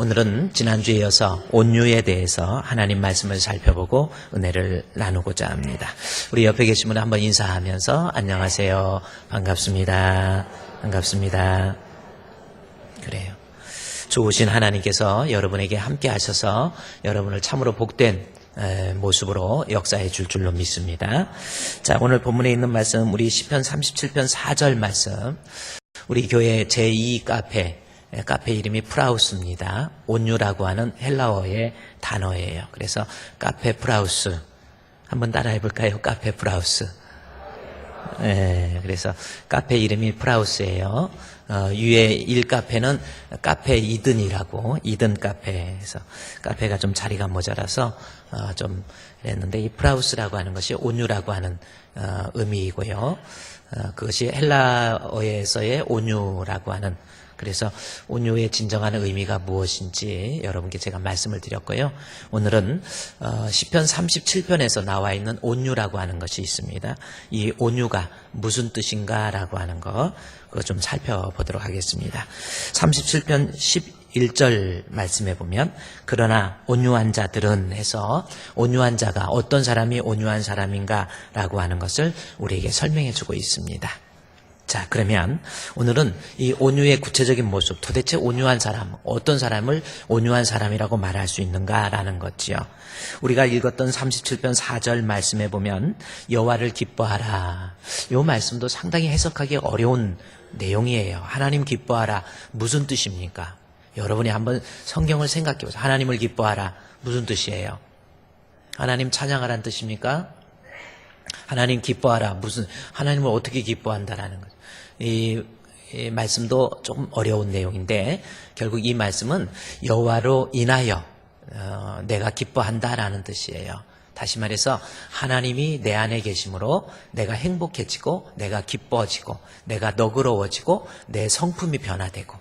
오늘은 지난주에 이어서 온유에 대해서 하나님 말씀을 살펴보고 은혜를 나누고자 합니다. 우리 옆에 계신 분 한번 인사하면서 안녕하세요. 반갑습니다. 반갑습니다. 그래요. 좋으신 하나님께서 여러분에게 함께 하셔서 여러분을 참으로 복된 모습으로 역사해 줄 줄로 믿습니다. 자, 오늘 본문에 있는 말씀, 우리 시편 37편 4절 말씀, 우리 교회 제2 카페 이름이 프라우스입니다. 온유라고 하는 헬라어의 단어예요. 그래서 카페 프라우스. 한번 따라해 볼까요? 카페 프라우스. 그래서 카페 이름이 프라우스예요. 위에 1카페는 카페 이든이라고, 이든 카페에서 카페가 좀 자리가 모자라서 좀 그랬는데, 이 프라우스라고 하는 것이 온유라고 하는 의미이고요. 그것이 헬라어에서의 온유라고 하는, 그래서 온유의 진정한 의미가 무엇인지 여러분께 제가 말씀을 드렸고요. 오늘은 시편 37편에서 나와 있는 온유라고 하는 것이 있습니다. 이 온유가 무슨 뜻인가라고 하는 거, 그거 좀 살펴보도록 하겠습니다. 37편 11절 말씀해 보면, 그러나 온유한 자들은 해서 온유한 자가 어떤 사람이 온유한 사람인가라고 하는 것을 우리에게 설명해 주고 있습니다. 자, 그러면 오늘은 이 온유의 구체적인 모습, 도대체 온유한 사람, 어떤 사람을 온유한 사람이라고 말할 수 있는가라는 거지요. 우리가 읽었던 37편 4절 말씀에 보면 여호와를 기뻐하라. 이 말씀도 상당히 해석하기 어려운 내용이에요. 하나님 기뻐하라. 무슨 뜻입니까? 여러분이 한번 성경을 생각해 보세요. 하나님을 기뻐하라. 무슨 뜻이에요? 하나님 찬양하라는 뜻입니까? 하나님 기뻐하라. 하나님을 어떻게 기뻐한다라는 거죠. 이 말씀도 조금 어려운 내용인데, 결국 이 말씀은 여호와로 인하여 내가 기뻐한다라는 뜻이에요. 다시 말해서 하나님이 내 안에 계심으로 내가 행복해지고, 내가 기뻐지고, 내가 너그러워지고, 내 성품이 변화되고,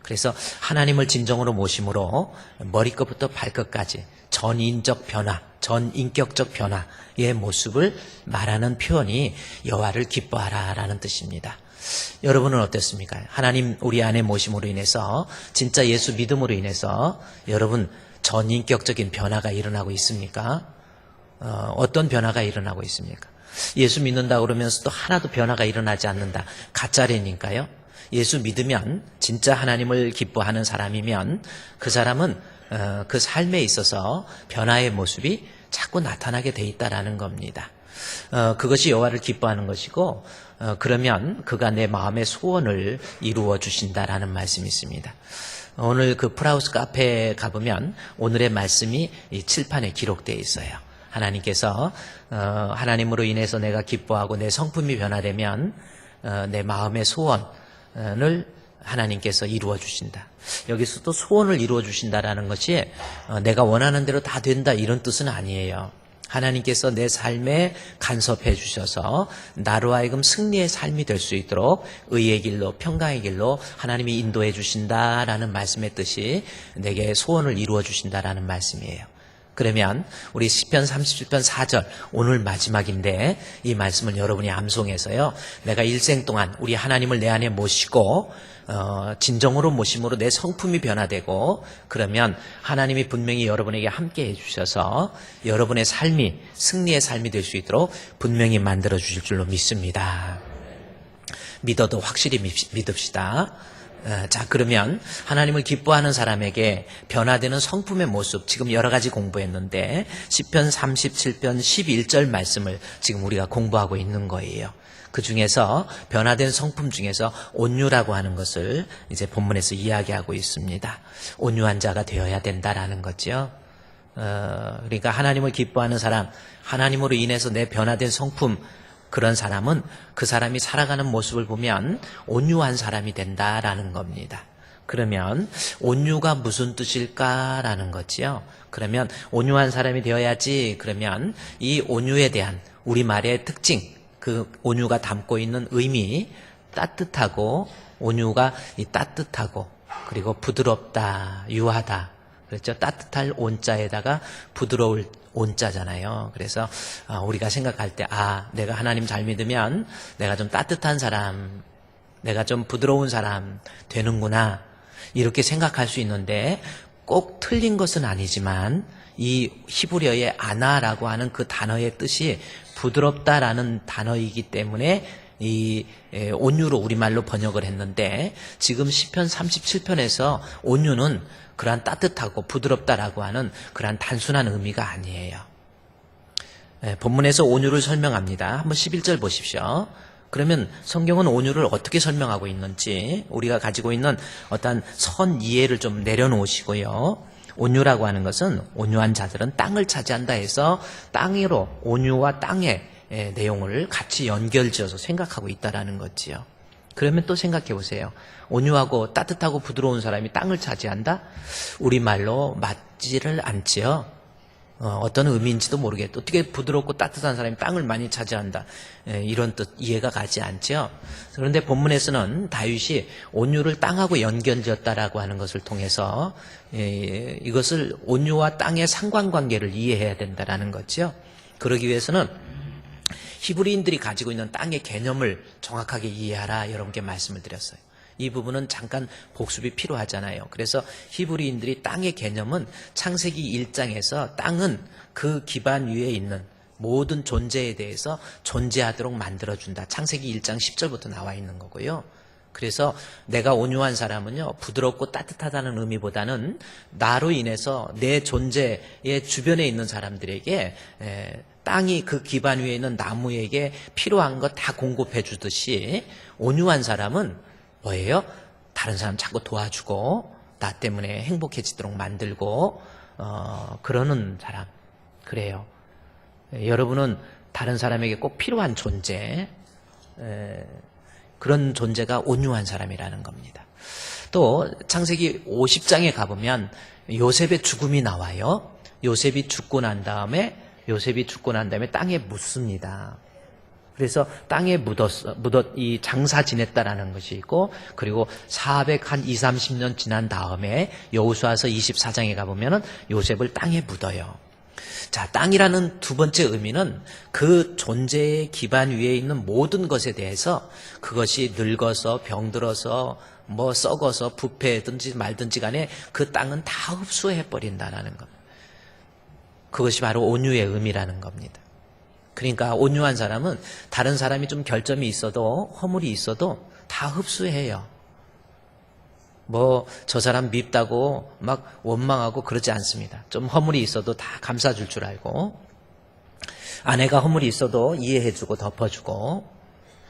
그래서 하나님을 진정으로 모심으로 머리끝부터 발끝까지 전인적 변화, 전인격적 변화의 모습을 말하는 표현이 여호와를 기뻐하라라는 뜻입니다. 여러분은 어떻습니까? 하나님 우리 안에 모심으로 인해서, 진짜 예수 믿음으로 인해서 여러분 전인격적인 변화가 일어나고 있습니까? 어떤 변화가 일어나고 있습니까? 예수 믿는다 그러면서도 하나도 변화가 일어나지 않는다. 가짜래니까요. 예수 믿으면, 진짜 하나님을 기뻐하는 사람이면 그 사람은 그 삶에 있어서 변화의 모습이 자꾸 나타나게 돼 있다라는 겁니다. 그것이 여호와를 기뻐하는 것이고, 그러면 그가 내 마음의 소원을 이루어 주신다라는 말씀이 있습니다. 오늘 그 프라우스 카페에 가보면 오늘의 말씀이 이 칠판에 기록되어 있어요. 하나님께서 하나님으로 인해서 내가 기뻐하고 내 성품이 변화되면 내 마음의 소원을 하나님께서 이루어 주신다. 여기서 또 소원을 이루어 주신다라는 것이 내가 원하는 대로 다 된다 이런 뜻은 아니에요. 하나님께서 내 삶에 간섭해 주셔서 나로 하여금 승리의 삶이 될 수 있도록 의의 길로, 평강의 길로 하나님이 인도해 주신다라는 말씀의 뜻이 내게 소원을 이루어 주신다라는 말씀이에요. 그러면 우리 시편 37편 4절, 오늘 마지막인데 이 말씀을 여러분이 암송해서요, 내가 일생 동안 우리 하나님을 내 안에 모시고 진정으로 모심으로 내 성품이 변화되고, 그러면 하나님이 분명히 여러분에게 함께 해주셔서 여러분의 삶이 승리의 삶이 될 수 있도록 분명히 만들어 주실 줄로 믿습니다. 믿어도 확실히 믿읍시다. 자, 그러면 하나님을 기뻐하는 사람에게 변화되는 성품의 모습, 지금 여러 가지 공부했는데 시편 37편 11절 말씀을 지금 우리가 공부하고 있는 거예요. 그 중에서 변화된 성품 중에서 온유라고 하는 것을 이제 본문에서 이야기하고 있습니다. 온유한 자가 되어야 된다라는 거죠. 그러니까 하나님을 기뻐하는 사람, 하나님으로 인해서 내 변화된 성품, 그런 사람은 그 사람이 살아가는 모습을 보면 온유한 사람이 된다라는 겁니다. 그러면 온유가 무슨 뜻일까라는 거지요. 그러면 온유한 사람이 되어야지. 그러면 이 온유에 대한 우리말의 특징, 그 온유가 담고 있는 의미, 따뜻하고, 온유가 이 따뜻하고, 그리고 부드럽다, 유하다. 그렇죠? 따뜻할 온자에다가 부드러울 온자잖아요. 그래서 우리가 생각할 때, 내가 하나님 잘 믿으면 내가 좀 따뜻한 사람, 내가 좀 부드러운 사람 되는구나, 이렇게 생각할 수 있는데, 꼭 틀린 것은 아니지만 이 히브리어의 아나라고 하는 그 단어의 뜻이 부드럽다라는 단어이기 때문에 이 온유로 우리말로 번역을 했는데 지금 시편 37편에서 온유는 그러한 따뜻하고 부드럽다라고 하는 그러한 단순한 의미가 아니에요. 본문에서 온유를 설명합니다. 한번 11절 보십시오. 그러면 성경은 온유를 어떻게 설명하고 있는지 우리가 가지고 있는 어떤 선 이해를 좀 내려놓으시고요. 온유라고 하는 것은 온유한 자들은 땅을 차지한다 해서 땅으로 온유와 땅의 내용을 같이 연결지어서 생각하고 있다라는 거지요. 그러면 또 생각해 보세요. 온유하고 따뜻하고 부드러운 사람이 땅을 차지한다? 우리말로 맞지를 않지요. 어떤 의미인지도 모르겠고 어떻게 부드럽고 따뜻한 사람이 땅을 많이 차지한다. 이런 뜻 이해가 가지 않죠. 그런데 본문에서는 다윗이 온유를 땅하고 연결지었다라고 하는 것을 통해서 이것을 온유와 땅의 상관관계를 이해해야 된다라는 거죠. 그러기 위해서는 히브리인들이 가지고 있는 땅의 개념을 정확하게 이해하라 여러분께 말씀을 드렸어요. 이 부분은 잠깐 복습이 필요하잖아요. 그래서 히브리인들이 땅의 개념은 창세기 1장에서 땅은 그 기반 위에 있는 모든 존재에 대해서 존재하도록 만들어준다. 창세기 1장 10절부터 나와 있는 거고요. 그래서 내가 온유한 사람은요, 부드럽고 따뜻하다는 의미보다는 나로 인해서 내 존재의 주변에 있는 사람들에게 땅이 그 기반 위에 있는 나무에게 필요한 것 다 공급해 주듯이 온유한 사람은 뭐예요? 다른 사람 자꾸 도와주고 나 때문에 행복해지도록 만들고 그러는 사람. 그래요. 여러분은 다른 사람에게 꼭 필요한 존재, 그런 존재가 온유한 사람이라는 겁니다. 또 창세기 50장에 가보면 요셉의 죽음이 나와요. 요셉이 죽고 난 다음에 땅에 묻습니다. 그래서 땅에 이 장사 지냈다라는 것이 있고, 그리고 420년 지난 다음에 여호수아서 24장에 가보면은 요셉을 땅에 묻어요. 자, 땅이라는 두 번째 의미는 그 존재의 기반 위에 있는 모든 것에 대해서 그것이 늙어서 병들어서 뭐 썩어서 부패든지 말든지 간에 그 땅은 다 흡수해 버린다라는 겁니다. 그것이 바로 온유의 의미라는 겁니다. 그러니까 온유한 사람은 다른 사람이 좀 결점이 있어도 허물이 있어도 다 흡수해요. 뭐 저 사람 밉다고 막 원망하고 그러지 않습니다. 좀 허물이 있어도 다 감싸줄 줄 알고, 아내가 허물이 있어도 이해해주고 덮어주고,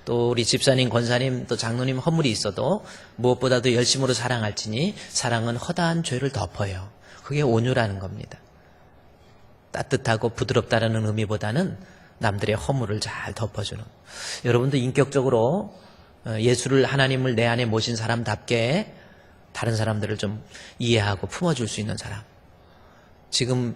또 우리 집사님, 권사님, 또 장로님 허물이 있어도 무엇보다도 열심으로 사랑할지니 사랑은 허다한 죄를 덮어요. 그게 온유라는 겁니다. 따뜻하고 부드럽다라는 의미보다는 남들의 허물을 잘 덮어주는. 여러분도 인격적으로 예수를, 하나님을 내 안에 모신 사람답게 다른 사람들을 좀 이해하고 품어줄 수 있는 사람. 지금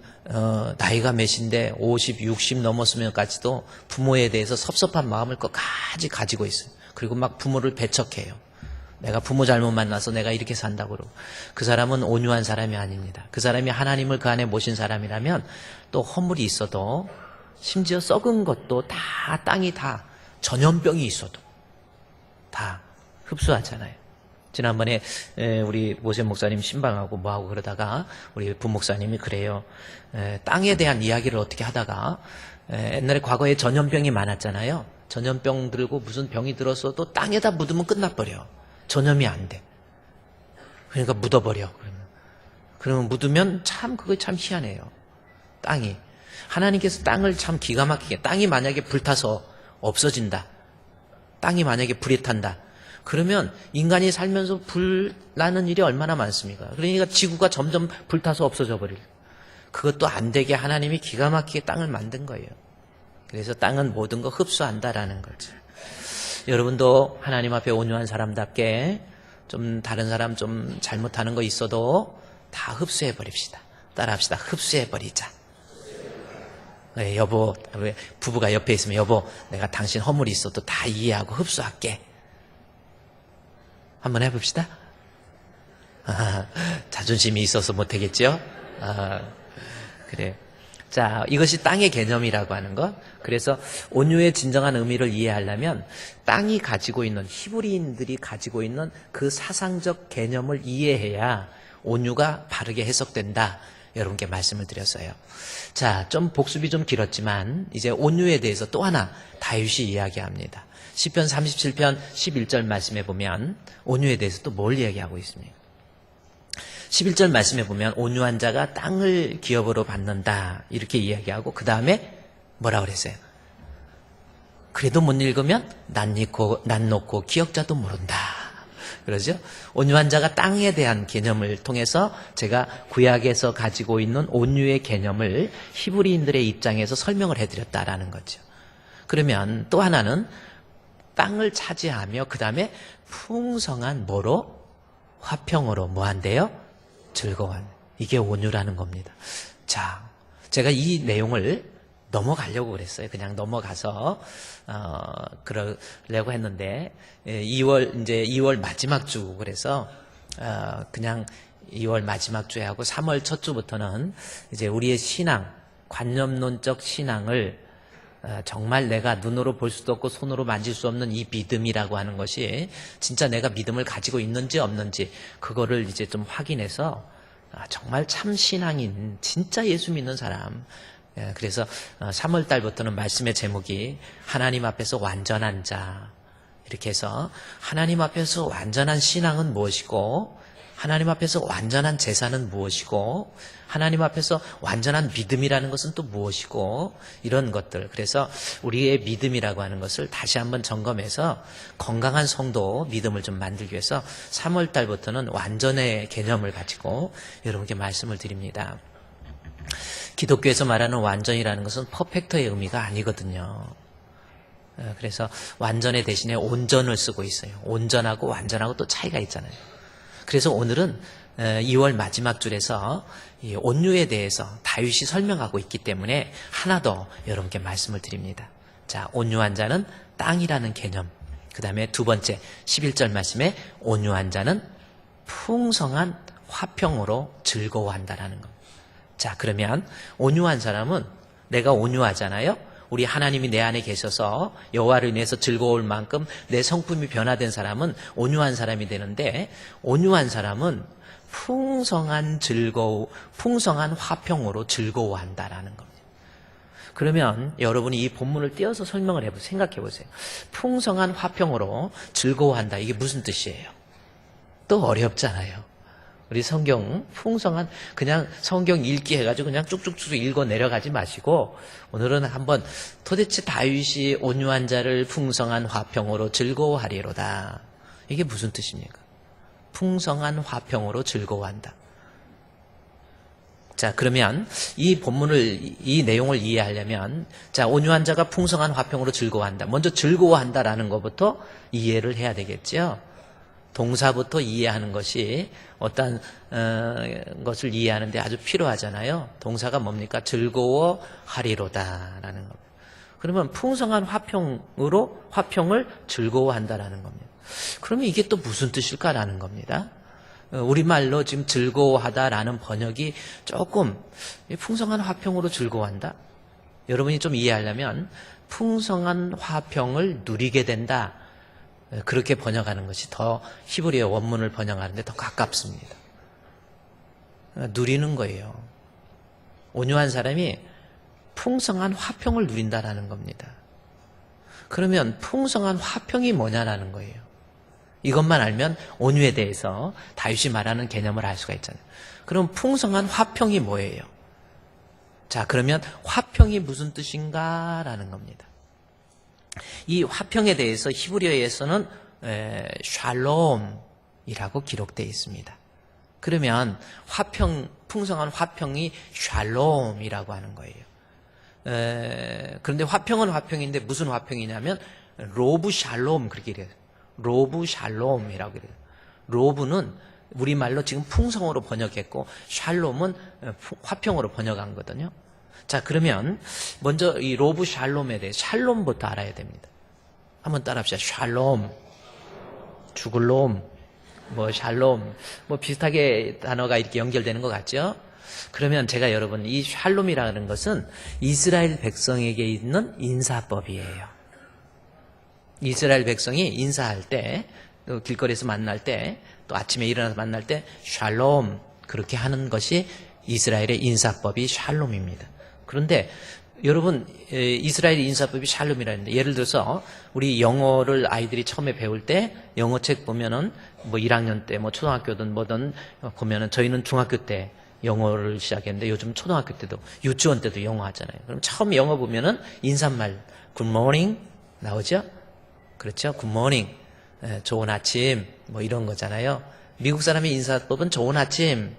나이가 몇인데 50, 60 넘었으면까지도 부모에 대해서 섭섭한 마음을 끝까지 가지고 있어요. 그리고 막 부모를 배척해요. 내가 부모 잘못 만나서 내가 이렇게 산다고 그러고. 그 사람은 온유한 사람이 아닙니다. 그 사람이 하나님을 그 안에 모신 사람이라면 또 허물이 있어도, 심지어 썩은 것도 다, 땅이 다 전염병이 있어도 다 흡수하잖아요. 지난번에 우리 모세 목사님 신방하고 뭐하고 그러다가 우리 부목사님이 그래요. 땅에 대한 이야기를 어떻게 하다가 옛날에 과거에 전염병이 많았잖아요. 전염병 들고 무슨 병이 들었어도 땅에다 묻으면 끝나버려. 전염이 안 돼. 그러니까 묻어버려. 그러면 묻으면 참 그거 참 희한해요. 땅이. 하나님께서 땅을 참 기가 막히게, 땅이 만약에 불타서 없어진다, 땅이 만약에 불이 탄다, 그러면 인간이 살면서 불 나는 일이 얼마나 많습니까? 그러니까 지구가 점점 불타서 없어져 버릴. 그것도 안 되게 하나님이 기가 막히게 땅을 만든 거예요. 그래서 땅은 모든 거 흡수한다라는 거죠. 여러분도 하나님 앞에 온유한 사람답게 좀 다른 사람 좀 잘못하는 거 있어도 다 흡수해 버립시다. 따라합시다. 흡수해 버리자. 네, 여보, 부부가 옆에 있으면 여보, 내가 당신 허물이 있어도 다 이해하고 흡수할게. 한번 해봅시다. 자존심이 있어서 못하겠죠? 그래. 자, 이것이 땅의 개념이라고 하는 것. 그래서 온유의 진정한 의미를 이해하려면 땅이 가지고 있는, 히브리인들이 가지고 있는 그 사상적 개념을 이해해야 온유가 바르게 해석된다. 여러분께 말씀을 드렸어요. 자, 좀 복습이 좀 길었지만 이제 온유에 대해서 또 하나 다윗이 이야기합니다. 시편 37편 11절 말씀에 보면 온유에 대해서 또 뭘 이야기하고 있습니까? 11절 말씀에 보면 온유한 자가 땅을 기업으로 받는다 이렇게 이야기하고 그 다음에 뭐라 그랬어요? 그래도 못 읽으면 난 놓고 기억자도 모른다. 그러죠? 온유한 자가 땅에 대한 개념을 통해서 제가 구약에서 가지고 있는 온유의 개념을 히브리인들의 입장에서 설명을 해드렸다라는 거죠. 그러면 또 하나는 땅을 차지하며 그 다음에 풍성한 뭐로? 화평으로 뭐한대요? 즐거워한. 이게 온유라는 겁니다. 자, 제가 이 내용을 넘어가려고 그랬어요. 그냥 넘어가서 그러려고 했는데 2월 마지막 주 그래서 그냥 2월 마지막 주에 하고 3월 첫 주부터는 이제 우리의 신앙, 관념론적 신앙을 정말 내가 눈으로 볼 수도 없고 손으로 만질 수 없는 이 믿음이라고 하는 것이 진짜 내가 믿음을 가지고 있는지 없는지 그거를 이제 좀 확인해서 정말 참 신앙인 진짜 예수 믿는 사람. 그래서 3월 달부터는 말씀의 제목이 하나님 앞에서 완전한 자 이렇게 해서 하나님 앞에서 완전한 신앙은 무엇이고 하나님 앞에서 완전한 제사는 무엇이고 하나님 앞에서 완전한 믿음이라는 것은 또 무엇이고 이런 것들. 그래서 우리의 믿음이라고 하는 것을 다시 한번 점검해서 건강한 성도 믿음을 좀 만들기 위해서 3월 달부터는 완전의 개념을 가지고 여러분께 말씀을 드립니다. 기독교에서 말하는 완전이라는 것은 퍼펙트의 의미가 아니거든요. 그래서 완전의 대신에 온전을 쓰고 있어요. 온전하고 완전하고 또 차이가 있잖아요. 그래서 오늘은 2월 마지막 줄에서 이 온유에 대해서 다윗이 설명하고 있기 때문에 하나 더 여러분께 말씀을 드립니다. 자, 온유한 자는 땅이라는 개념. 그 다음에 두 번째 11절 말씀에 온유한 자는 풍성한 화평으로 즐거워한다라는 겁니다. 자, 그러면 온유한 사람은 내가 온유하잖아요. 우리 하나님이 내 안에 계셔서 여호와를 인해서 즐거울 만큼 내 성품이 변화된 사람은 온유한 사람이 되는데 온유한 사람은 풍성한 화평으로 즐거워한다라는 겁니다. 그러면 여러분이 이 본문을 띄어서 설명을 해보세요. 생각해 보세요. 풍성한 화평으로 즐거워한다. 이게 무슨 뜻이에요? 또 어렵잖아요. 우리 성경 풍성한 그냥 성경 읽기 해가지고 그냥 쭉쭉쭉 읽어 내려가지 마시고 오늘은 한번 도대체 다윗이 온유한 자를 풍성한 화평으로 즐거워하리로다. 이게 무슨 뜻입니까? 풍성한 화평으로 즐거워한다. 자, 그러면 이 본문을 이 내용을 이해하려면 자, 온유한 자가 풍성한 화평으로 즐거워한다. 먼저 즐거워한다라는 것부터 이해를 해야 되겠죠. 동사부터 이해하는 것이 어떤 것을 이해하는데 아주 필요하잖아요. 동사가 뭡니까? 즐거워하리로다라는 겁니다. 그러면 풍성한 화평을 즐거워한다라는 겁니다. 그러면 이게 또 무슨 뜻일까라는 겁니다. 우리말로 지금 즐거워하다라는 번역이 조금 풍성한 화평으로 즐거워한다. 여러분이 좀 이해하려면 풍성한 화평을 누리게 된다. 그렇게 번역하는 것이 더 히브리어 원문을 번역하는데 더 가깝습니다. 누리는 거예요. 온유한 사람이 풍성한 화평을 누린다라는 겁니다. 그러면 풍성한 화평이 뭐냐라는 거예요. 이것만 알면 온유에 대해서 다윗이 말하는 개념을 알 수가 있잖아요. 그럼 풍성한 화평이 뭐예요? 자, 그러면 화평이 무슨 뜻인가라는 겁니다. 이 화평에 대해서 히브리어에서는 샬롬이라고 기록되어 있습니다. 그러면 풍성한 화평이 샬롬이라고 하는 거예요. 그런데 화평은 화평인데 무슨 화평이냐면 로브 샬롬 그렇게 이래요. 로브 샬롬이라고 그래요. 로브는 우리말로 지금 풍성으로 번역했고 샬롬은 화평으로 번역한 거거든요. 자, 그러면 먼저 이 로브 샬롬에 대해 샬롬부터 알아야 됩니다. 한번 따라합시다. 샬롬, 죽을 놈, 샬롬, 비슷하게 단어가 이렇게 연결되는 것 같죠? 그러면 제가 여러분 이 샬롬이라는 것은 이스라엘 백성에게 있는 인사법이에요. 이스라엘 백성이 인사할 때, 또 길거리에서 만날 때, 또 아침에 일어나서 만날 때 샬롬 그렇게 하는 것이 이스라엘의 인사법이 샬롬입니다. 그런데 여러분, 이스라엘 인사법이 샬롬이라는데, 예를 들어서 우리 영어를 아이들이 처음에 배울 때 영어 책 보면은 뭐 1학년 때 뭐 초등학교든 뭐든 보면은, 저희는 중학교 때 영어를 시작했는데 요즘 초등학교 때도 유치원 때도 영어 하잖아요. 그럼 처음 영어 보면은 인사말 good morning 나오죠? 그렇죠? good morning, 좋은 아침 뭐 이런 거잖아요. 미국 사람의 인사법은 좋은 아침,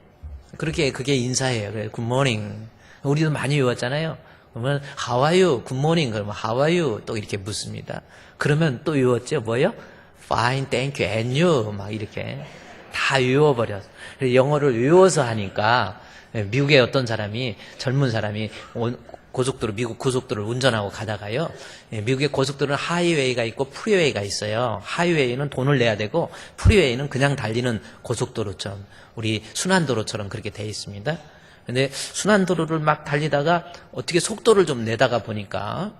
그게 인사예요. 그래, good morning. 우리도 많이 외웠잖아요. 그러면 how are you? good morning. 그러면 how are you? 또 이렇게 묻습니다. 그러면 또 외웠죠. 뭐요? fine, thank you, and you. 막 이렇게 다 외워버렸어. 영어를 외워서 하니까, 미국의 어떤 사람이, 젊은 사람이 미국 고속도로를 운전하고 가다가요, 미국의 고속도로는 하이웨이가 있고 프리웨이가 있어요. 하이웨이는 돈을 내야 되고 프리웨이는 그냥 달리는 고속도로처럼, 우리 순환도로처럼 그렇게 돼 있습니다. 근데 순환도로를 막 달리다가 어떻게 속도를 내다가 보니까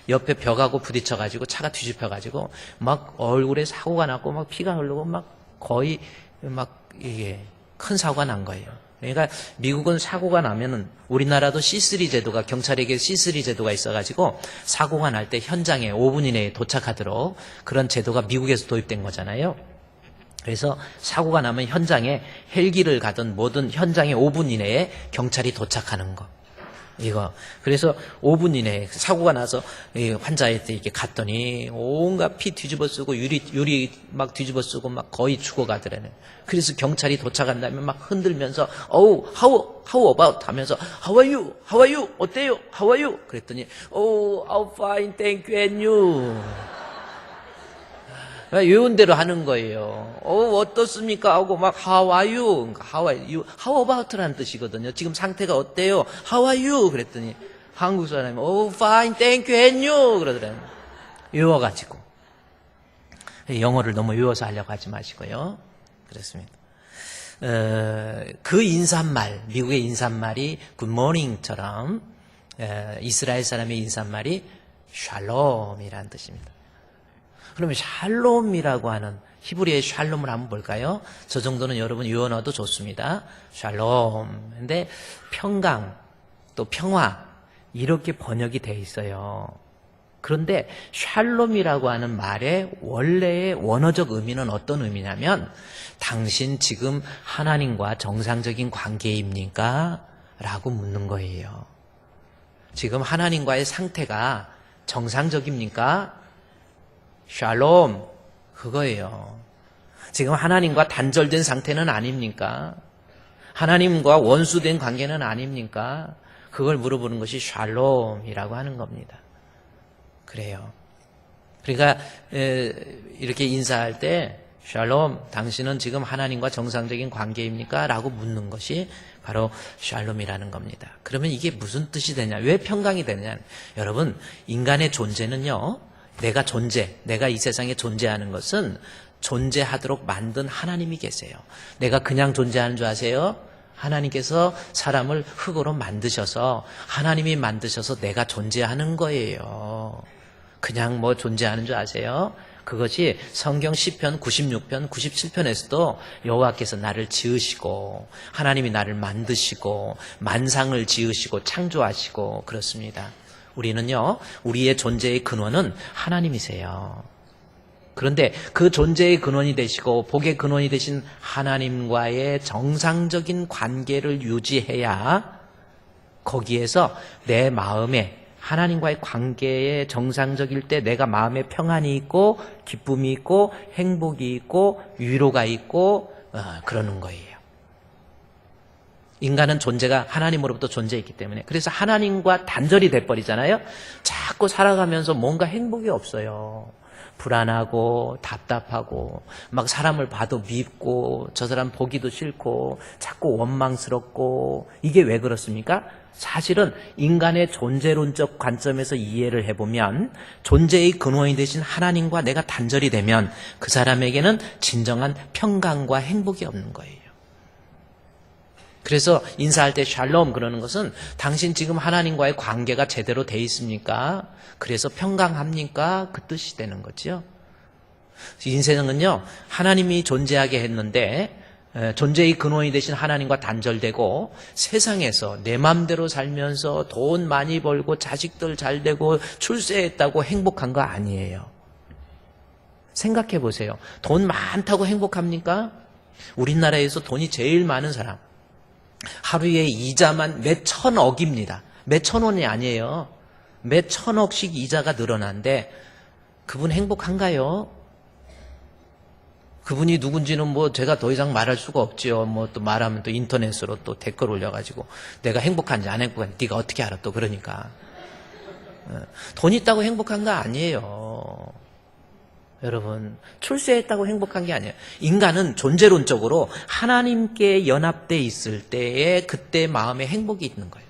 옆에 벽하고 부딪혀가지고 차가 뒤집혀가지고 막 얼굴에 사고가 났고 막 피가 흐르고 막 거의 막 이게 큰 사고가 난 거예요. 그러니까 미국은 사고가 나면은, 우리나라도 C3 제도가, 경찰에게 C3 제도가 있어가지고 사고가 날 때 현장에 5분 이내에 도착하도록 그런 제도가 미국에서 도입된 거잖아요. 그래서 사고가 나면 현장에 헬기를 가든 뭐든 현장에 5분 이내에 경찰이 도착하는 거. 이거. 그래서 5분 이내에 사고가 나서 환자한테 이렇게 갔더니 온갖 피 뒤집어 쓰고 유리 막 뒤집어 쓰고 막 거의 죽어가더라네. 그래서 경찰이 도착한 다음에 막 흔들면서 how about 하면서 how are you? 어때요? how are you? 그랬더니 I'm fine, thank you, and you. 외운 대로 하는 거예요. 어떻습니까? 하고 막 how are you? how about라는 뜻이거든요. 지금 상태가 어때요? how are you? 그랬더니 한국 사람이 fine, thank you, and you 그러더라고요. 외워가지고. 영어를 너무 외워서 하려고 하지 마시고요. 그렇습니다. 그 인사말, 미국의 인사말이 good morning처럼 이스라엘 사람의 인사말이 샬롬이라는 뜻입니다. 그러면 샬롬이라고 하는 히브리의 샬롬을 한번 볼까요? 저 정도는 여러분 유언어도 좋습니다. 샬롬. 근데 평강, 또 평화 이렇게 번역이 돼 있어요. 그런데 샬롬이라고 하는 말의 원래의 원어적 의미는 어떤 의미냐면, 당신 지금 하나님과 정상적인 관계입니까? 라고 묻는 거예요. 지금 하나님과의 상태가 정상적입니까? 샬롬, 그거예요. 지금 하나님과 단절된 상태는 아닙니까? 하나님과 원수된 관계는 아닙니까? 그걸 물어보는 것이 샬롬이라고 하는 겁니다. 그래요. 그러니까 이렇게 인사할 때 샬롬, 당신은 지금 하나님과 정상적인 관계입니까? 라고 묻는 것이 바로 샬롬이라는 겁니다. 그러면 이게 무슨 뜻이 되냐? 왜 평강이 되느냐? 여러분, 인간의 존재는요, 내가 이 세상에 존재하는 것은 존재하도록 만든 하나님이 계세요. 내가 그냥 존재하는 줄 아세요? 하나님께서 사람을 흙으로 만드셔서, 하나님이 만드셔서 내가 존재하는 거예요. 그냥 뭐 존재하는 줄 아세요? 그것이 성경 시편 96편, 97편에서도 여호와께서 나를 지으시고, 하나님이 나를 만드시고, 만상을 지으시고 창조하시고 그렇습니다. 우리는요, 우리의 존재의 근원은 하나님이세요. 그런데 그 존재의 근원이 되시고 복의 근원이 되신 하나님과의 정상적인 관계를 유지해야 거기에서 내 마음에, 하나님과의 관계에 정상적일 때 내가 마음에 평안이 있고 기쁨이 있고 행복이 있고 위로가 있고 그러는 거예요. 인간은 존재가 하나님으로부터 존재했기 때문에. 그래서 하나님과 단절이 돼버리잖아요. 자꾸 살아가면서 뭔가 행복이 없어요. 불안하고 답답하고 막 사람을 봐도 밉고 저 사람 보기도 싫고 자꾸 원망스럽고. 이게 왜 그렇습니까? 사실은 인간의 존재론적 관점에서 이해를 해보면 존재의 근원이 되신 하나님과 내가 단절이 되면 그 사람에게는 진정한 평강과 행복이 없는 거예요. 그래서 인사할 때 샬롬 그러는 것은 당신 지금 하나님과의 관계가 제대로 돼 있습니까? 그래서 평강합니까? 그 뜻이 되는 거죠. 인생은요, 하나님이 존재하게 했는데 존재의 근원이 되신 하나님과 단절되고 세상에서 내 마음대로 살면서 돈 많이 벌고 자식들 잘 되고 출세했다고 행복한 거 아니에요. 생각해 보세요. 돈 많다고 행복합니까? 우리나라에서 돈이 제일 많은 사람, 하루에 이자만 몇 천억입니다. 몇 천원이 아니에요. 몇 천억씩 이자가 늘어난데 그분 행복한가요? 그분이 누군지는 뭐 제가 더 이상 말할 수가 없지요. 뭐 또 말하면 또 인터넷으로 또 댓글 올려가지고 내가 행복한지 안 행복한지 네가 어떻게 알아 또 그러니까. 돈 있다고 행복한 거 아니에요. 여러분, 출세했다고 행복한 게 아니에요. 인간은 존재론적으로 하나님께 연합돼 있을 때에 그때 마음에 행복이 있는 거예요.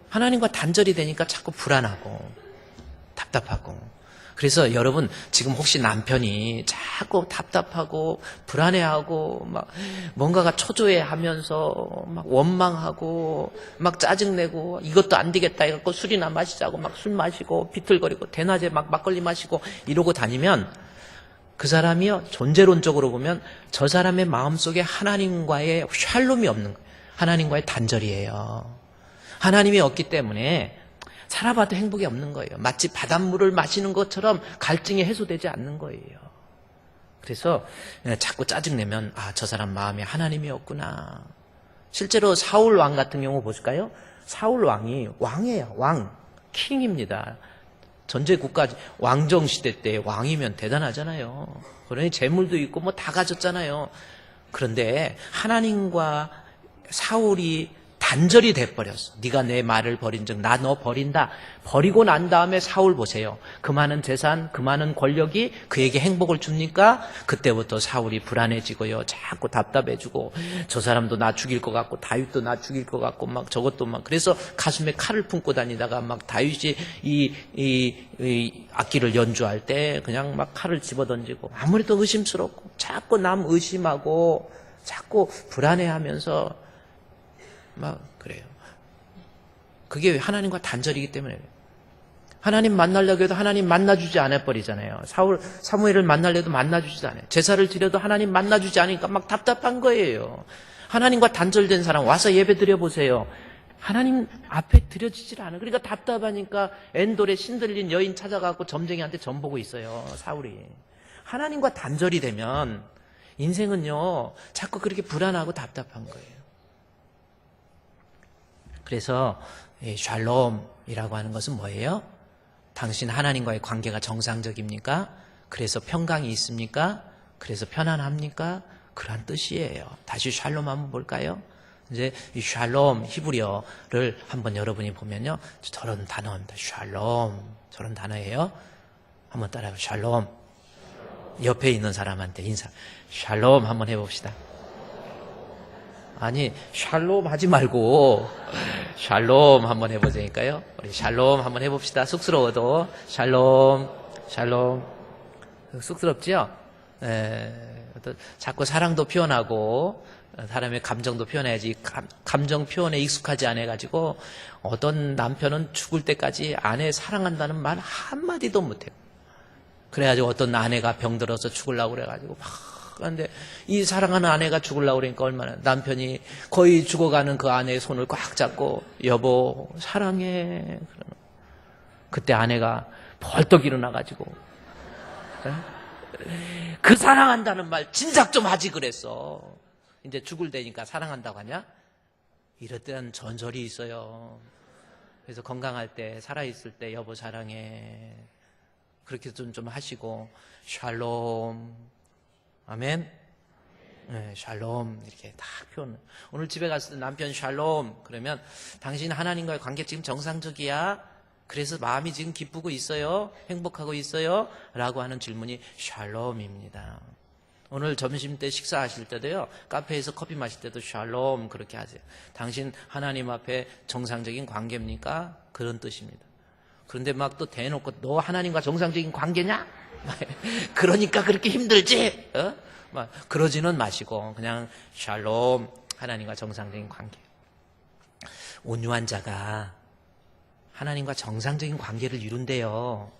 하나님과 단절이 되니까 자꾸 불안하고 답답하고. 그래서 여러분 지금 혹시 남편이 자꾸 답답하고 불안해하고 막 뭔가가 초조해하면서 막 원망하고 막 짜증내고 이것도 안 되겠다 해갖고 술이나 마시자고 막 술 마시고 비틀거리고 대낮에 막 막걸리 마시고 이러고 다니면 그 사람이요 존재론적으로 보면 저 사람의 마음속에 하나님과의 샬롬이 없는 거예요. 하나님과의 단절이에요. 하나님이 없기 때문에 살아봐도 행복이 없는 거예요. 마치 바닷물을 마시는 것처럼 갈증이 해소되지 않는 거예요. 그래서 자꾸 짜증내면 저 사람 마음에 하나님이 없구나. 실제로 사울 왕 같은 경우 보실까요? 사울 왕이 왕이에요. 왕, 킹입니다. 전제 국가 왕정 시대 때 왕이면 대단하잖아요. 그러니 재물도 있고 뭐 다 가졌잖아요. 그런데 하나님과 사울이 단절이 돼버렸어. 네가 내 말을 버린즉 나 너 버린다. 버리고 난 다음에 사울 보세요. 그 많은 재산, 그 많은 권력이 그에게 행복을 줍니까? 그때부터 사울이 불안해지고요. 자꾸 답답해지고 저 사람도 나 죽일 것 같고 다윗도 나 죽일 것 같고 막 저것도 막 그래서 가슴에 칼을 품고 다니다가 막 다윗이 이 악기를 연주할 때 그냥 막 칼을 집어던지고 아무래도 의심스럽고 자꾸 남 의심하고 자꾸 불안해하면서 막 그래요. 그게 하나님과 단절이기 때문에 하나님 만나려고 해도 하나님 만나주지 않아 버리잖아요. 사무엘을 만나려도 만나주지 않아요. 제사를 드려도 하나님 만나주지 않으니까 막 답답한 거예요. 하나님과 단절된 사람 와서 예배 드려보세요. 하나님 앞에 드려지질 않아요. 그러니까 답답하니까 엔돌에 신들린 여인 찾아가고 점쟁이한테 점 보고 있어요. 사울이. 하나님과 단절이 되면 인생은요 자꾸 그렇게 불안하고 답답한 거예요. 그래서 샬롬이라고 하는 것은 뭐예요? 당신 하나님과의 관계가 정상적입니까? 그래서 평강이 있습니까? 그래서 편안합니까? 그런 뜻이에요. 다시 샬롬 한번 볼까요? 이제 이 샬롬 히브리어를 한번 여러분이 보면요. 저런 단어입니다. 샬롬 저런 단어예요. 한번 따라해요. 샬롬. 옆에 있는 사람한테 인사. 샬롬 한번 해봅시다. 아니 샬롬 하지 말고 샬롬 한번 해보자니까요. 우리 샬롬 한번 해봅시다. 쑥스러워도 샬롬 샬롬. 쑥스럽지요? 자꾸 사랑도 표현하고 사람의 감정도 표현해야지. 감정 표현에 익숙하지 않아가지고 어떤 남편은 죽을 때까지 아내 사랑한다는 말 한마디도 못해요. 그래가지고 어떤 아내가 병들어서 죽으려고 그래가지고 막 그런데 이 사랑하는 아내가 죽으려고 그러니까 얼마나 남편이 거의 죽어가는 그 아내의 손을 꽉 잡고 여보 사랑해. 그때 아내가 벌떡 일어나가지고 그 사랑한다는 말 진작 좀 하지 그랬어. 이제 죽을 때니까 사랑한다고 하냐? 이럴 때는 전설이 있어요. 그래서 건강할 때 살아있을 때 여보 사랑해 그렇게 좀 하시고 샬롬 아멘. 네, 샬롬 이렇게 딱 표현. 오늘 집에 갔을 때 남편 샬롬 그러면 당신 하나님과의 관계 지금 정상적이야? 그래서 마음이 지금 기쁘고 있어요? 행복하고 있어요? 라고 하는 질문이 샬롬입니다. 오늘 점심 때 식사하실 때도요. 카페에서 커피 마실 때도 샬롬 그렇게 하세요. 당신 하나님 앞에 정상적인 관계입니까? 그런 뜻입니다. 그런데 막 또 대놓고 너 하나님과 정상적인 관계냐? 그러니까 그렇게 힘들지? 막 그러지는 마시고 그냥 샬롬 하나님과 정상적인 관계. 온유한 자가 하나님과 정상적인 관계를 이룬대요.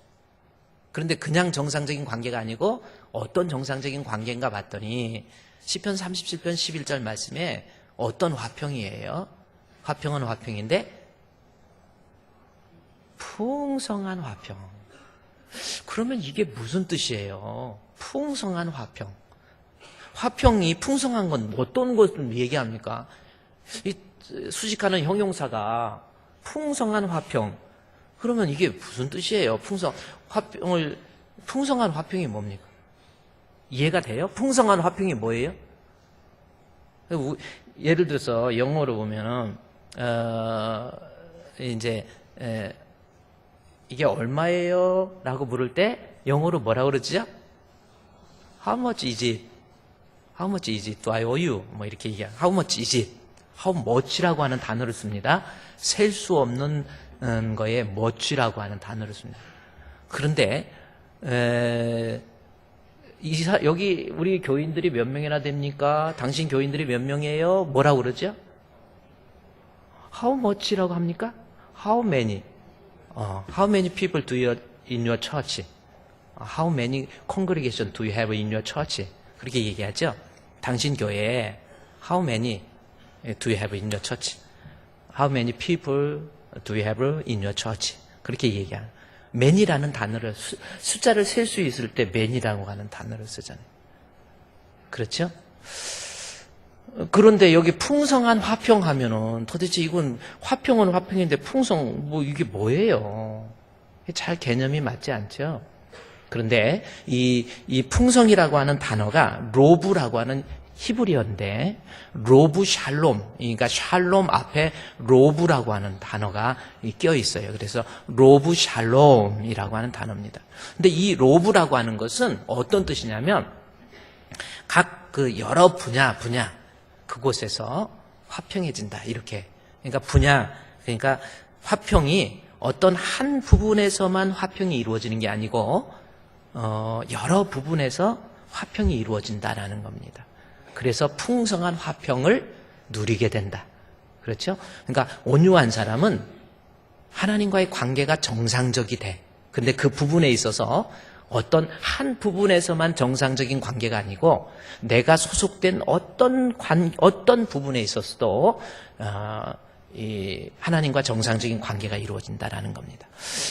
그런데 그냥 정상적인 관계가 아니고 어떤 정상적인 관계인가 봤더니 시편 37편 11절 말씀에 어떤 화평이에요? 화평은 화평인데 풍성한 화평. 그러면 이게 무슨 뜻이에요? 풍성한 화평. 화평이 풍성한 건 어떤 것을 얘기합니까? 이 수식하는 형용사가 풍성한 화평. 그러면 이게 무슨 뜻이에요? 풍성한 화평이 뭡니까? 이해가 돼요? 풍성한 화평이 뭐예요? 예를 들어서 영어로 보면은, 이게 얼마예요? 라고 물을 때 영어로 뭐라고 그러지요? How much is it? How much is it? Do I owe you? 뭐 이렇게 얘기해요. How much is it? How much라고 하는 단어를 씁니다. 셀 수 없는 거에 much라고 하는 단어를 씁니다. 그런데 여기 우리 교인들이 몇 명이나 됩니까? 당신 교인들이 몇 명이에요? 뭐라고 그러죠? How much라고 합니까? How many? How many people do you in your church? How many congregation do you have in your church? 그렇게 얘기하죠. 당신 교회에 How many do you have in your church? How many people do you have in your church? 그렇게 얘기하는. man이라는 단어를 숫자를 셀 수 있을 때 man이라고 하는 단어를 쓰잖아요. 그렇죠? 그런데 여기 풍성한 화평 하면은 도대체 이건 화평은 화평인데 풍성 뭐 이게 뭐예요? 잘 개념이 맞지 않죠? 그런데 이 풍성이라고 하는 단어가 로브라고 하는 히브리어인데 로브 샬롬, 그러니까 샬롬 앞에 로브라고 하는 단어가 껴 있어요. 그래서 로브 샬롬이라고 하는 단어입니다. 근데 이 로브라고 하는 것은 어떤 뜻이냐면 각 그 여러 분야 그곳에서 화평해진다 이렇게. 그러니까 화평이 어떤 한 부분에서만 화평이 이루어지는 게 아니고 여러 부분에서 화평이 이루어진다라는 겁니다. 그래서 풍성한 화평을 누리게 된다. 그렇죠? 그러니까 온유한 사람은 하나님과의 관계가 정상적이 돼. 근데 그 부분에 있어서 어떤 한 부분에서만 정상적인 관계가 아니고 내가 소속된 어떤 부분에 있어서도 이 하나님과 정상적인 관계가 이루어진다라는 겁니다.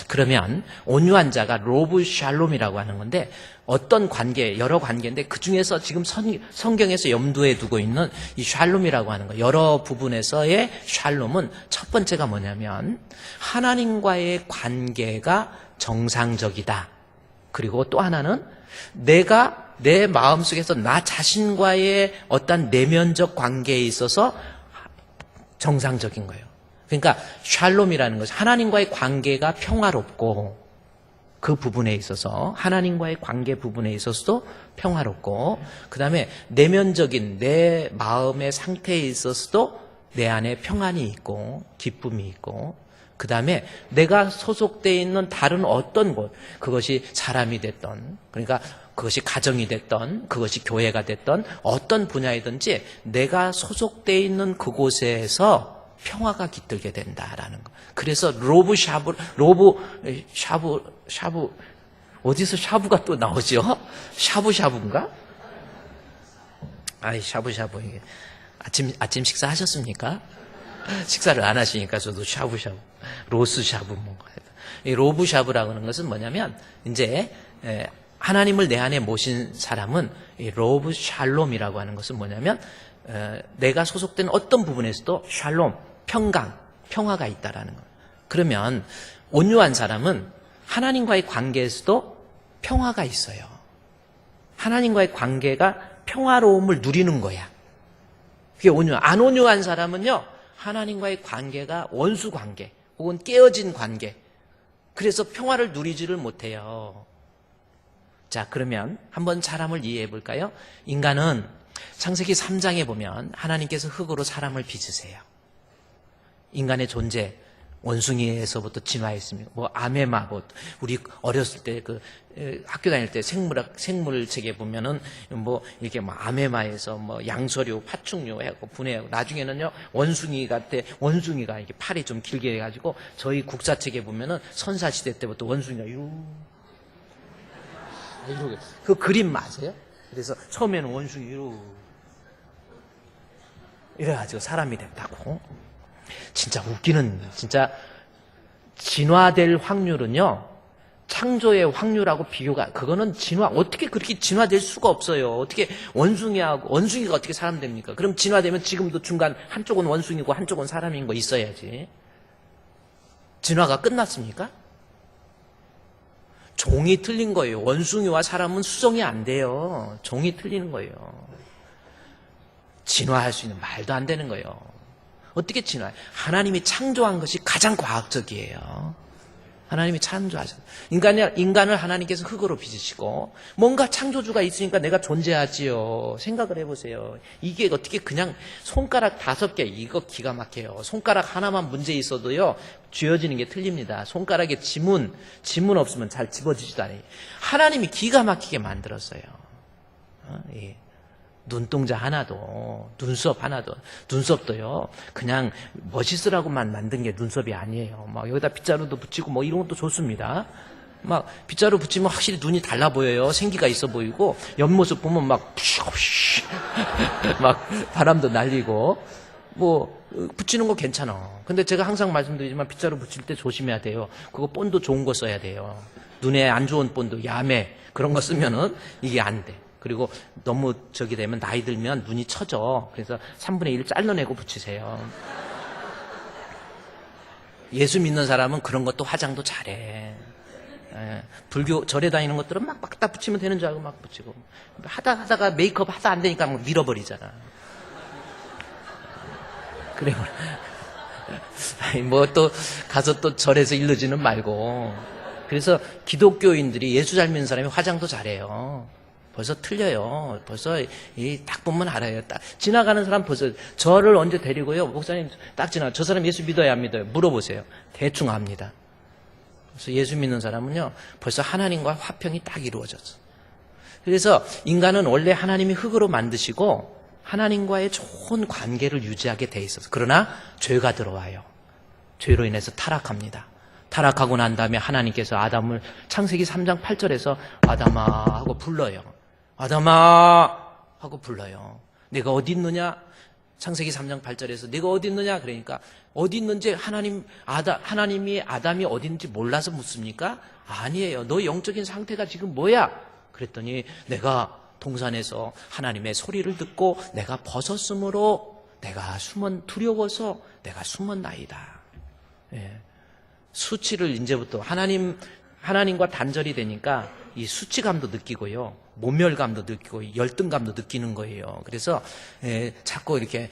그러면 온유한 자가 로브 샬롬이라고 하는 건데 어떤 관계, 여러 관계인데 그 중에서 지금 성경에서 염두에 두고 있는 이 샬롬이라고 하는 거, 여러 부분에서의 샬롬은 첫 번째가 뭐냐면 하나님과의 관계가 정상적이다. 그리고 또 하나는 내가 내 마음속에서 나 자신과의 어떤 내면적 관계에 있어서 정상적인 거예요. 그러니까 샬롬이라는 것이 하나님과의 관계가 평화롭고 그 부분에 있어서 하나님과의 관계 부분에 있어서도 평화롭고 그 다음에 내면적인 내 마음의 상태에 있어서도 내 안에 평안이 있고 기쁨이 있고 그 다음에 내가 소속되어 있는 다른 어떤 곳, 그것이 사람이 됐던, 그러니까 그것이 가정이 됐던, 그것이 교회가 됐던 어떤 분야이든지 내가 소속되어 있는 그곳에서 평화가 깃들게 된다라는 거. 그래서 샤브, 어디서 샤브가 또 나오죠? 샤브샤브인가? 샤브샤브. 이게 아침 식사 하셨습니까? 식사를 안 하시니까 저도 샤브샤브, 로스샤브 이 로브샤브라고 하는 것은 뭐냐면 이제 하나님을 내 안에 모신 사람은 이 로브 샬롬이라고 하는 것은 뭐냐면 내가 소속된 어떤 부분에서도 샬롬, 평강, 평화가 있다라는 거예요. 그러면 온유한 사람은 하나님과의 관계에서도 평화가 있어요. 하나님과의 관계가 평화로움을 누리는 거야. 그게 안 온유한 사람은요, 하나님과의 관계가 원수 관계 혹은 깨어진 관계, 그래서 평화를 누리지를 못해요. 자, 그러면 한번 사람을 이해해 볼까요? 인간은 창세기 3장에 보면 하나님께서 흙으로 사람을 빚으세요. 인간의 존재, 원숭이에서부터 진화했습니다. 아메마, 우리 어렸을 때 학교 다닐 때 생물책에 보면은 이렇게 아메마에서 양서류, 파충류 해갖고 분해하고 나중에는요 원숭이가 이렇게 팔이 좀 길게 해가지고 저희 국사책에 보면은 선사시대 때부터 원숭이가 이러고. 그 그림 맞아요? 그래서 처음에는 원숭이 이래가지고 사람이 됐다고. 진짜 웃기는, 진짜 진화될 확률은요, 창조의 확률하고 비교가, 그거는 어떻게 그렇게 진화될 수가 없어요. 어떻게 원숭이가 어떻게 사람 됩니까? 그럼 진화되면 지금도 중간 한쪽은 원숭이고 한쪽은 사람인 거 있어야지. 진화가 끝났습니까? 종이 틀린 거예요. 원숭이와 사람은 수정이 안 돼요. 종이 틀리는 거예요. 진화할 수 있는 말도 안 되는 거예요. 어떻게 진화해? 하나님이 창조한 것이 가장 과학적이에요. 하나님이 창조하셨어요. 인간을 하나님께서 흙으로 빚으시고 뭔가 창조주가 있으니까 내가 존재하지요. 생각을 해보세요. 이게 어떻게 그냥 손가락 5개, 이거 기가 막혀요. 손가락 하나만 문제 있어도요, 쥐어지는 게 틀립니다. 손가락에 지문 없으면 잘 집어지지도 않아요. 하나님이 기가 막히게 만들었어요. 예. 눈동자 하나도, 눈썹도요, 그냥 멋있으라고만 만든 게 눈썹이 아니에요. 막 여기다 빗자루도 붙이고 뭐 이런 것도 좋습니다. 막 빗자루 붙이면 확실히 눈이 달라 보여요. 생기가 있어 보이고, 옆모습 보면 막 바람도 날리고, 뭐, 붙이는 거 괜찮아. 근데 제가 항상 말씀드리지만 빗자루 붙일 때 조심해야 돼요. 그거 본드 좋은 거 써야 돼요. 눈에 안 좋은 본드, 야매, 그런 거 쓰면은 이게 안 돼. 그리고 너무 저기 되면 나이 들면 눈이 처져. 그래서 3분의 1 잘라내고 붙이세요. 예수 믿는 사람은 그런 것도 화장도 잘해. 예, 불교 절에 다니는 것들은 막 다 붙이면 되는 줄 알고 막 붙이고, 하다가 메이크업 하다 안 되니까 막 밀어버리잖아. 그래 뭐 또 가서 또 절에서 일르지는 말고. 그래서 기독교인들이 예수 잘 믿는 사람이 화장도 잘해요. 벌써 틀려요. 벌써 딱 보면 알아요. 딱 지나가는 사람 벌써, 저를 언제 데리고요, 목사님 딱 저 사람 예수 믿어요 안 믿어요? 물어보세요. 대충 압니다. 그래서 예수 믿는 사람은요, 벌써 하나님과 화평이 딱 이루어졌어. 그래서 인간은 원래 하나님이 흙으로 만드시고 하나님과의 좋은 관계를 유지하게 돼 있어서, 그러나 죄가 들어와요. 죄로 인해서 타락합니다. 타락하고 난 다음에 하나님께서 아담을 창세기 3장 8절에서 아담아 하고 불러요. 아담아 하고 불러요. 내가 어디 있느냐? 창세기 3장 8절에서 내가 어디 있느냐? 그러니까 어디 있는지 하나님이 아담이 어디 있는지 몰라서 묻습니까? 아니에요. 너 영적인 상태가 지금 뭐야? 그랬더니 내가 동산에서 하나님의 소리를 듣고 내가 벗었으므로 내가 두려워서 내가 숨었나이다. 예. 수치를 이제부터 하나님과 단절이 되니까 이 수치감도 느끼고요, 모멸감도 느끼고 열등감도 느끼는 거예요. 그래서 자꾸 이렇게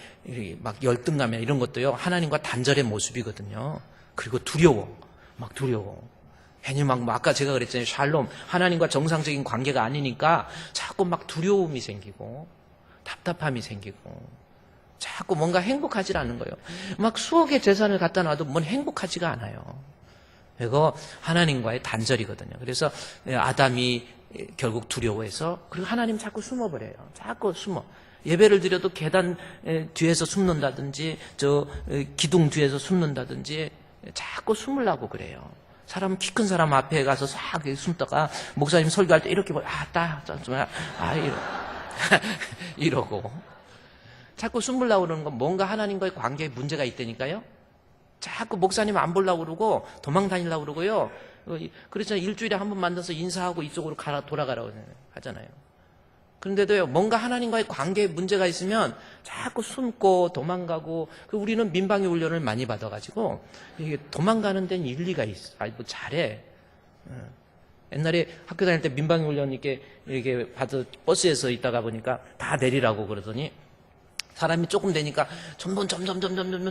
막 열등감이나 이런 것도요, 하나님과 단절의 모습이거든요. 그리고 두려워. 괜히 막 아까 제가 그랬잖아요. 샬롬, 하나님과 정상적인 관계가 아니니까 자꾸 막 두려움이 생기고 답답함이 생기고 자꾸 뭔가 행복하지 않은 거예요. 막 수억의 재산을 갖다 놔도 뭔 행복하지가 않아요. 이거 하나님과의 단절이거든요. 그래서 아담이 결국 두려워해서, 그리고 하나님 자꾸 숨어버려요. 자꾸 숨어. 예배를 드려도 계단 뒤에서 숨는다든지 저 기둥 뒤에서 숨는다든지 자꾸 숨으려고 그래요. 사람, 키 큰 사람 앞에 가서 싹 숨다가 목사님 설교할 때 이렇게 이러고 자꾸 숨으려고 그러는 건 뭔가 하나님과의 관계에 문제가 있다니까요. 자꾸 목사님 안 보려고 그러고 도망 다니려고 그러고요. 그래서 일주일에 한 번 만나서 인사하고 이쪽으로 돌아가라고 하잖아요. 그런데도요, 뭔가 하나님과의 관계에 문제가 있으면 자꾸 숨고 도망가고, 우리는 민방위 훈련을 많이 받아가지고 이게 도망가는 데는 일리가 있어. 뭐 잘해. 옛날에 학교 다닐 때 민방위 훈련 이렇게 받아 버스에서 있다가 보니까 다 내리라고 그러더니 사람이 조금 되니까 점점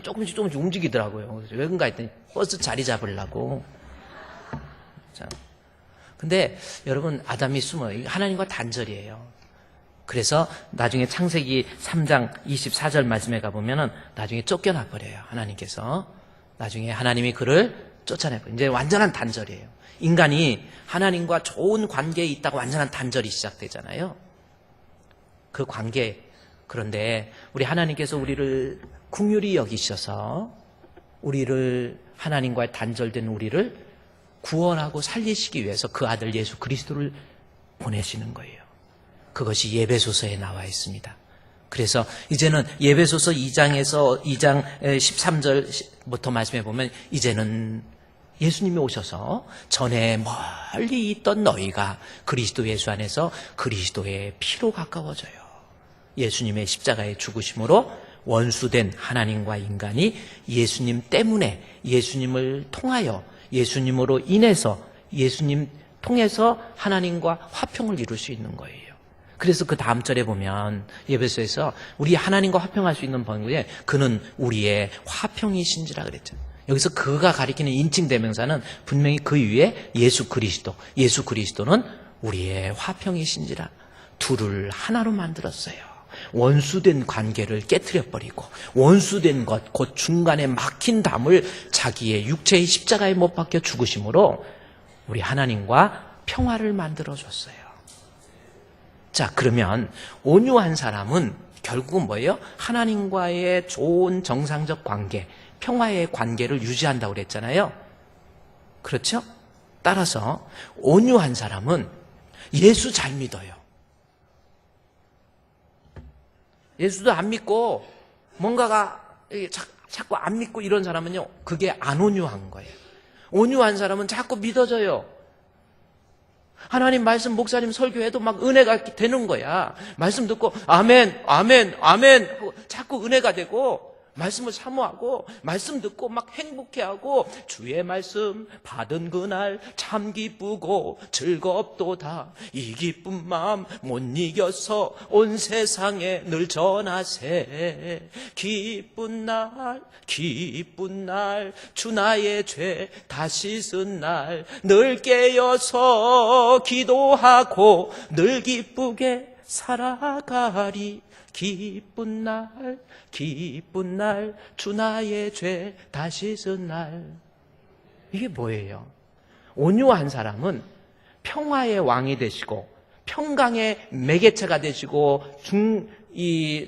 조금씩 움직이더라고요. 그래서 왜 그런가 했더니 버스 자리 잡으려고. 자, 근데 여러분, 아담이 숨어요. 하나님과 단절이에요. 그래서 나중에 창세기 3장 24절 말씀에 가보면은 나중에 쫓겨나 버려요. 하나님께서. 나중에 하나님이 그를 쫓아내버려요. 이제 완전한 단절이에요. 인간이 하나님과 좋은 관계에 있다가 완전한 단절이 시작되잖아요. 그 관계. 그런데 우리 하나님께서 우리를 긍휼히 여기셔서 우리를, 하나님과의 단절된 우리를 구원하고 살리시기 위해서 그 아들 예수 그리스도를 보내시는 거예요. 그것이 예배소서에 나와 있습니다. 그래서 이제는 예배소서 2장 13절부터 말씀해 보면 이제는 예수님이 오셔서 전에 멀리 있던 너희가 그리스도 예수 안에서 그리스도의 피로 가까워져요. 예수님의 십자가의 죽으심으로 원수된 하나님과 인간이 예수님 때문에, 예수님을 통하여, 예수님으로 인해서, 예수님 통해서 하나님과 화평을 이룰 수 있는 거예요. 그래서 그 다음 절에 보면 예배소에서 우리 하나님과 화평할 수 있는 방법에 그는 우리의 화평이신지라 그랬죠. 여기서 그가 가리키는 인칭대명사는 분명히 그 위에 예수 그리스도, 예수 그리스도는 우리의 화평이신지라. 둘을 하나로 만들었어요. 원수된 관계를 깨트려버리고 원수된 것, 곧 중간에 막힌 담을 자기의 육체의 십자가에 못 박혀 죽으심으로 우리 하나님과 평화를 만들어줬어요. 자, 그러면 온유한 사람은 결국은 뭐예요? 하나님과의 좋은 정상적 관계, 평화의 관계를 유지한다고 그랬잖아요. 그렇죠? 따라서 온유한 사람은 예수 잘 믿어요. 예수도 안 믿고 뭔가가 자꾸 안 믿고 이런 사람은요, 그게 안 온유한 거예요. 온유한 사람은 자꾸 믿어져요. 하나님 말씀 목사님 설교해도 막 은혜가 되는 거야. 말씀 듣고 아멘 아멘 아멘 하고 자꾸 은혜가 되고 말씀을 사모하고 말씀 듣고 막 행복해하고 주의 말씀 받은 그날 참 기쁘고 즐겁도다. 이 기쁜 마음 못 이겨서 온 세상에 늘 전하세. 기쁜 날 주 나의 죄 다 씻은 날 늘 깨어서 기도하고 늘 기쁘게 살아가리. 기쁜 날 주 나의 죄 다 씻은 날. 이게 뭐예요? 온유한 사람은 평화의 왕이 되시고 평강의 매개체가 되시고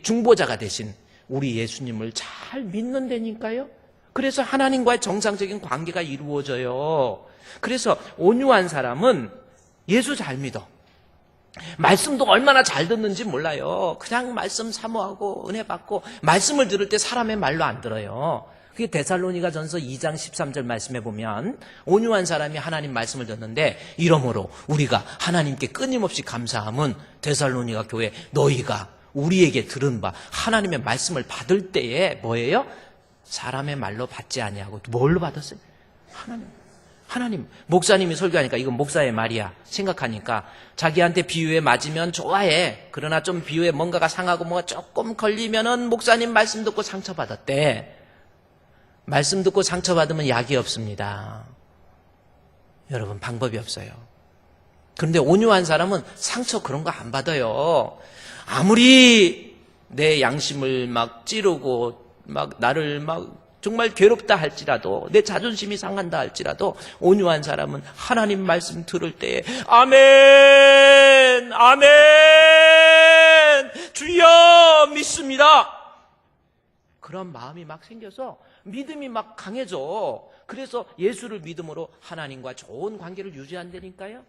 중보자가 되신 우리 예수님을 잘 믿는다니까요. 그래서 하나님과의 정상적인 관계가 이루어져요. 그래서 온유한 사람은 예수 잘 믿어. 말씀도 얼마나 잘 듣는지 몰라요. 그냥 말씀 사모하고 은혜 받고 말씀을 들을 때 사람의 말로 안 들어요. 그게 데살로니가전서 2장 13절 말씀해 보면 온유한 사람이 하나님 말씀을 듣는데 이러므로 우리가 하나님께 끊임없이 감사함은 데살로니가 교회 너희가 우리에게 들은 바 하나님의 말씀을 받을 때에 뭐예요? 사람의 말로 받지 아니하고 뭘로 받았어요? 하나님, 목사님이 설교하니까 이건 목사의 말이야 생각하니까 자기한테 비유에 맞으면 좋아해. 그러나 좀 비유에 뭔가가 상하고 뭐가 조금 걸리면은 목사님 말씀 듣고 상처받았대. 말씀 듣고 상처받으면 약이 없습니다. 여러분, 방법이 없어요. 그런데 온유한 사람은 상처 그런 거 안 받아요. 아무리 내 양심을 막 찌르고 막 나를 막 정말 괴롭다 할지라도 내 자존심이 상한다 할지라도 온유한 사람은 하나님 말씀 들을 때 아멘 아멘 주여 믿습니다. 그런 마음이 막 생겨서 믿음이 막 강해져. 그래서 예수를 믿음으로 하나님과 좋은 관계를 유지한다니까요.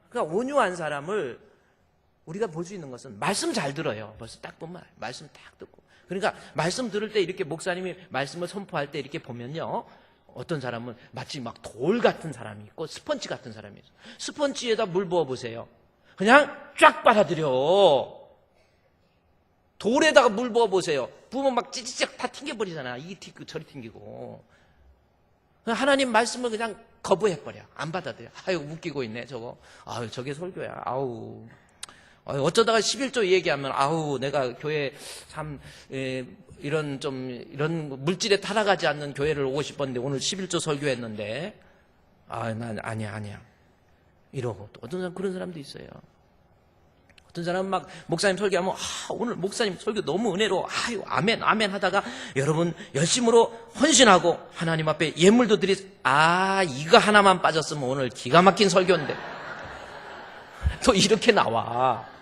그러니까 온유한 사람을 우리가 볼 수 있는 것은 말씀 잘 들어요. 벌써 딱 보면 말씀 딱 듣고. 그러니까 말씀 들을 때 이렇게 목사님이 말씀을 선포할 때 이렇게 보면요. 어떤 사람은 마치 막 돌 같은 사람이 있고 스펀지 같은 사람이 있어요. 스펀지에다 물 부어보세요. 그냥 쫙 빨아들여. 돌에다가 물 부어보세요. 부으면 막 찌찌찌 다 튕겨버리잖아. 이리 튕기고 저리 튕기고. 하나님 말씀을 그냥 거부해버려. 안 받아들여. 아유 웃기고 있네 저거. 아유 저게 설교야. 아우. 어쩌다가 11조 얘기하면 아우 내가 교회 참 이런 물질에 타락하지 않는 교회를 오고 싶었는데 오늘 11조 설교했는데 난 아니야 이러고 또 어떤 사람 그런 사람도 있어요. 어떤 사람은 막 목사님 설교하면 오늘 목사님 설교 너무 은혜로워 아유 아멘 아멘 하다가 여러분 열심으로 헌신하고 하나님 앞에 예물도 이거 하나만 빠졌으면 오늘 기가 막힌 설교인데 또 이렇게 나와.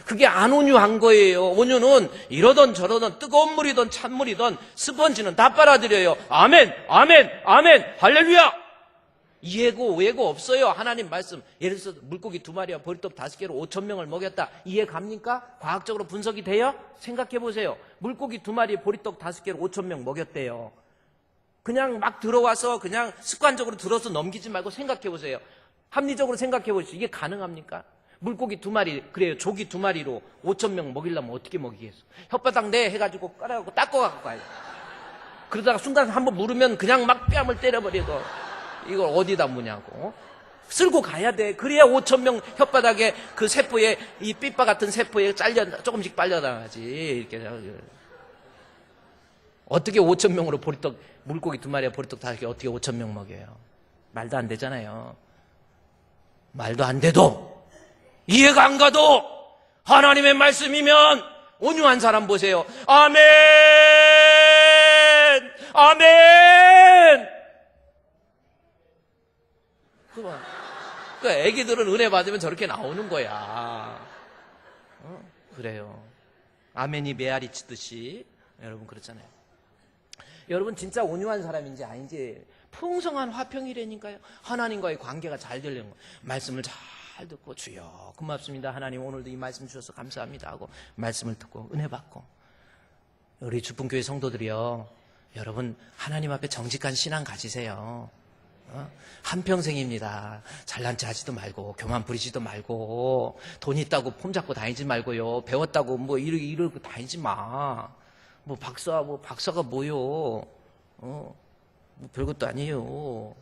그게 안 온유한 거예요. 온유는 이러던 저러던 뜨거운 물이든 찬물이든 스펀지는 다 빨아들여요. 아멘 아멘 아멘 할렐루야. 이해고 왜고 없어요. 하나님 말씀. 예를 들어서 물고기 2마리와 보리떡 5개로 5,000명을 먹였다. 이해 갑니까? 과학적으로 분석이 돼요? 생각해 보세요. 물고기 2마리에 보리떡 5개로 5,000명 먹였대요. 그냥 막 들어와서 그냥 습관적으로 들어서 넘기지 말고 생각해 보세요. 합리적으로 생각해 보시죠. 이게 가능합니까? 물고기 2마리, 그래요. 조기 2마리로 5,000명 먹이려면 어떻게 먹이겠어? 혓바닥 내 해가지고 깔아갖고 닦아갖고 가요. 그러다가 순간 한번 물으면 그냥 막 뺨을 때려버리고 이걸 어디다 무냐고. 쓸고 가야 돼. 그래야 5,000명 혓바닥에 그 세포에 이 삐빠 같은 세포에 조금씩 빨려나가지. 이렇게. 어떻게 5,000명으로 보리떡, 물고기 2마리에 보리떡 5개 어떻게 5,000명 먹여요? 말도 안 되잖아요. 말도 안 돼도 이해가 안 가도 하나님의 말씀이면 온유한 사람 보세요. 아멘! 아멘! 그 애기들은 은혜 받으면 저렇게 나오는 거야. 그래요. 아멘이 메아리 치듯이. 여러분 그렇잖아요. 여러분 진짜 온유한 사람인지 아닌지 풍성한 화평이라니까요. 하나님과의 관계가 잘 되려는 거. 말씀을 잘 듣고 주여 고맙습니다. 하나님 오늘도 이 말씀 주셔서 감사합니다 하고 말씀을 듣고 은혜 받고. 우리 주풍교회 성도들이요. 여러분 하나님 앞에 정직한 신앙 가지세요. 한평생입니다. 잘난 체 하지도 말고 교만 부리지도 말고 돈 있다고 폼 잡고 다니지 말고요. 배웠다고 뭐 이러고 다니지 마. 뭐 박사가 뭐요? 뭐 별것도 아니에요.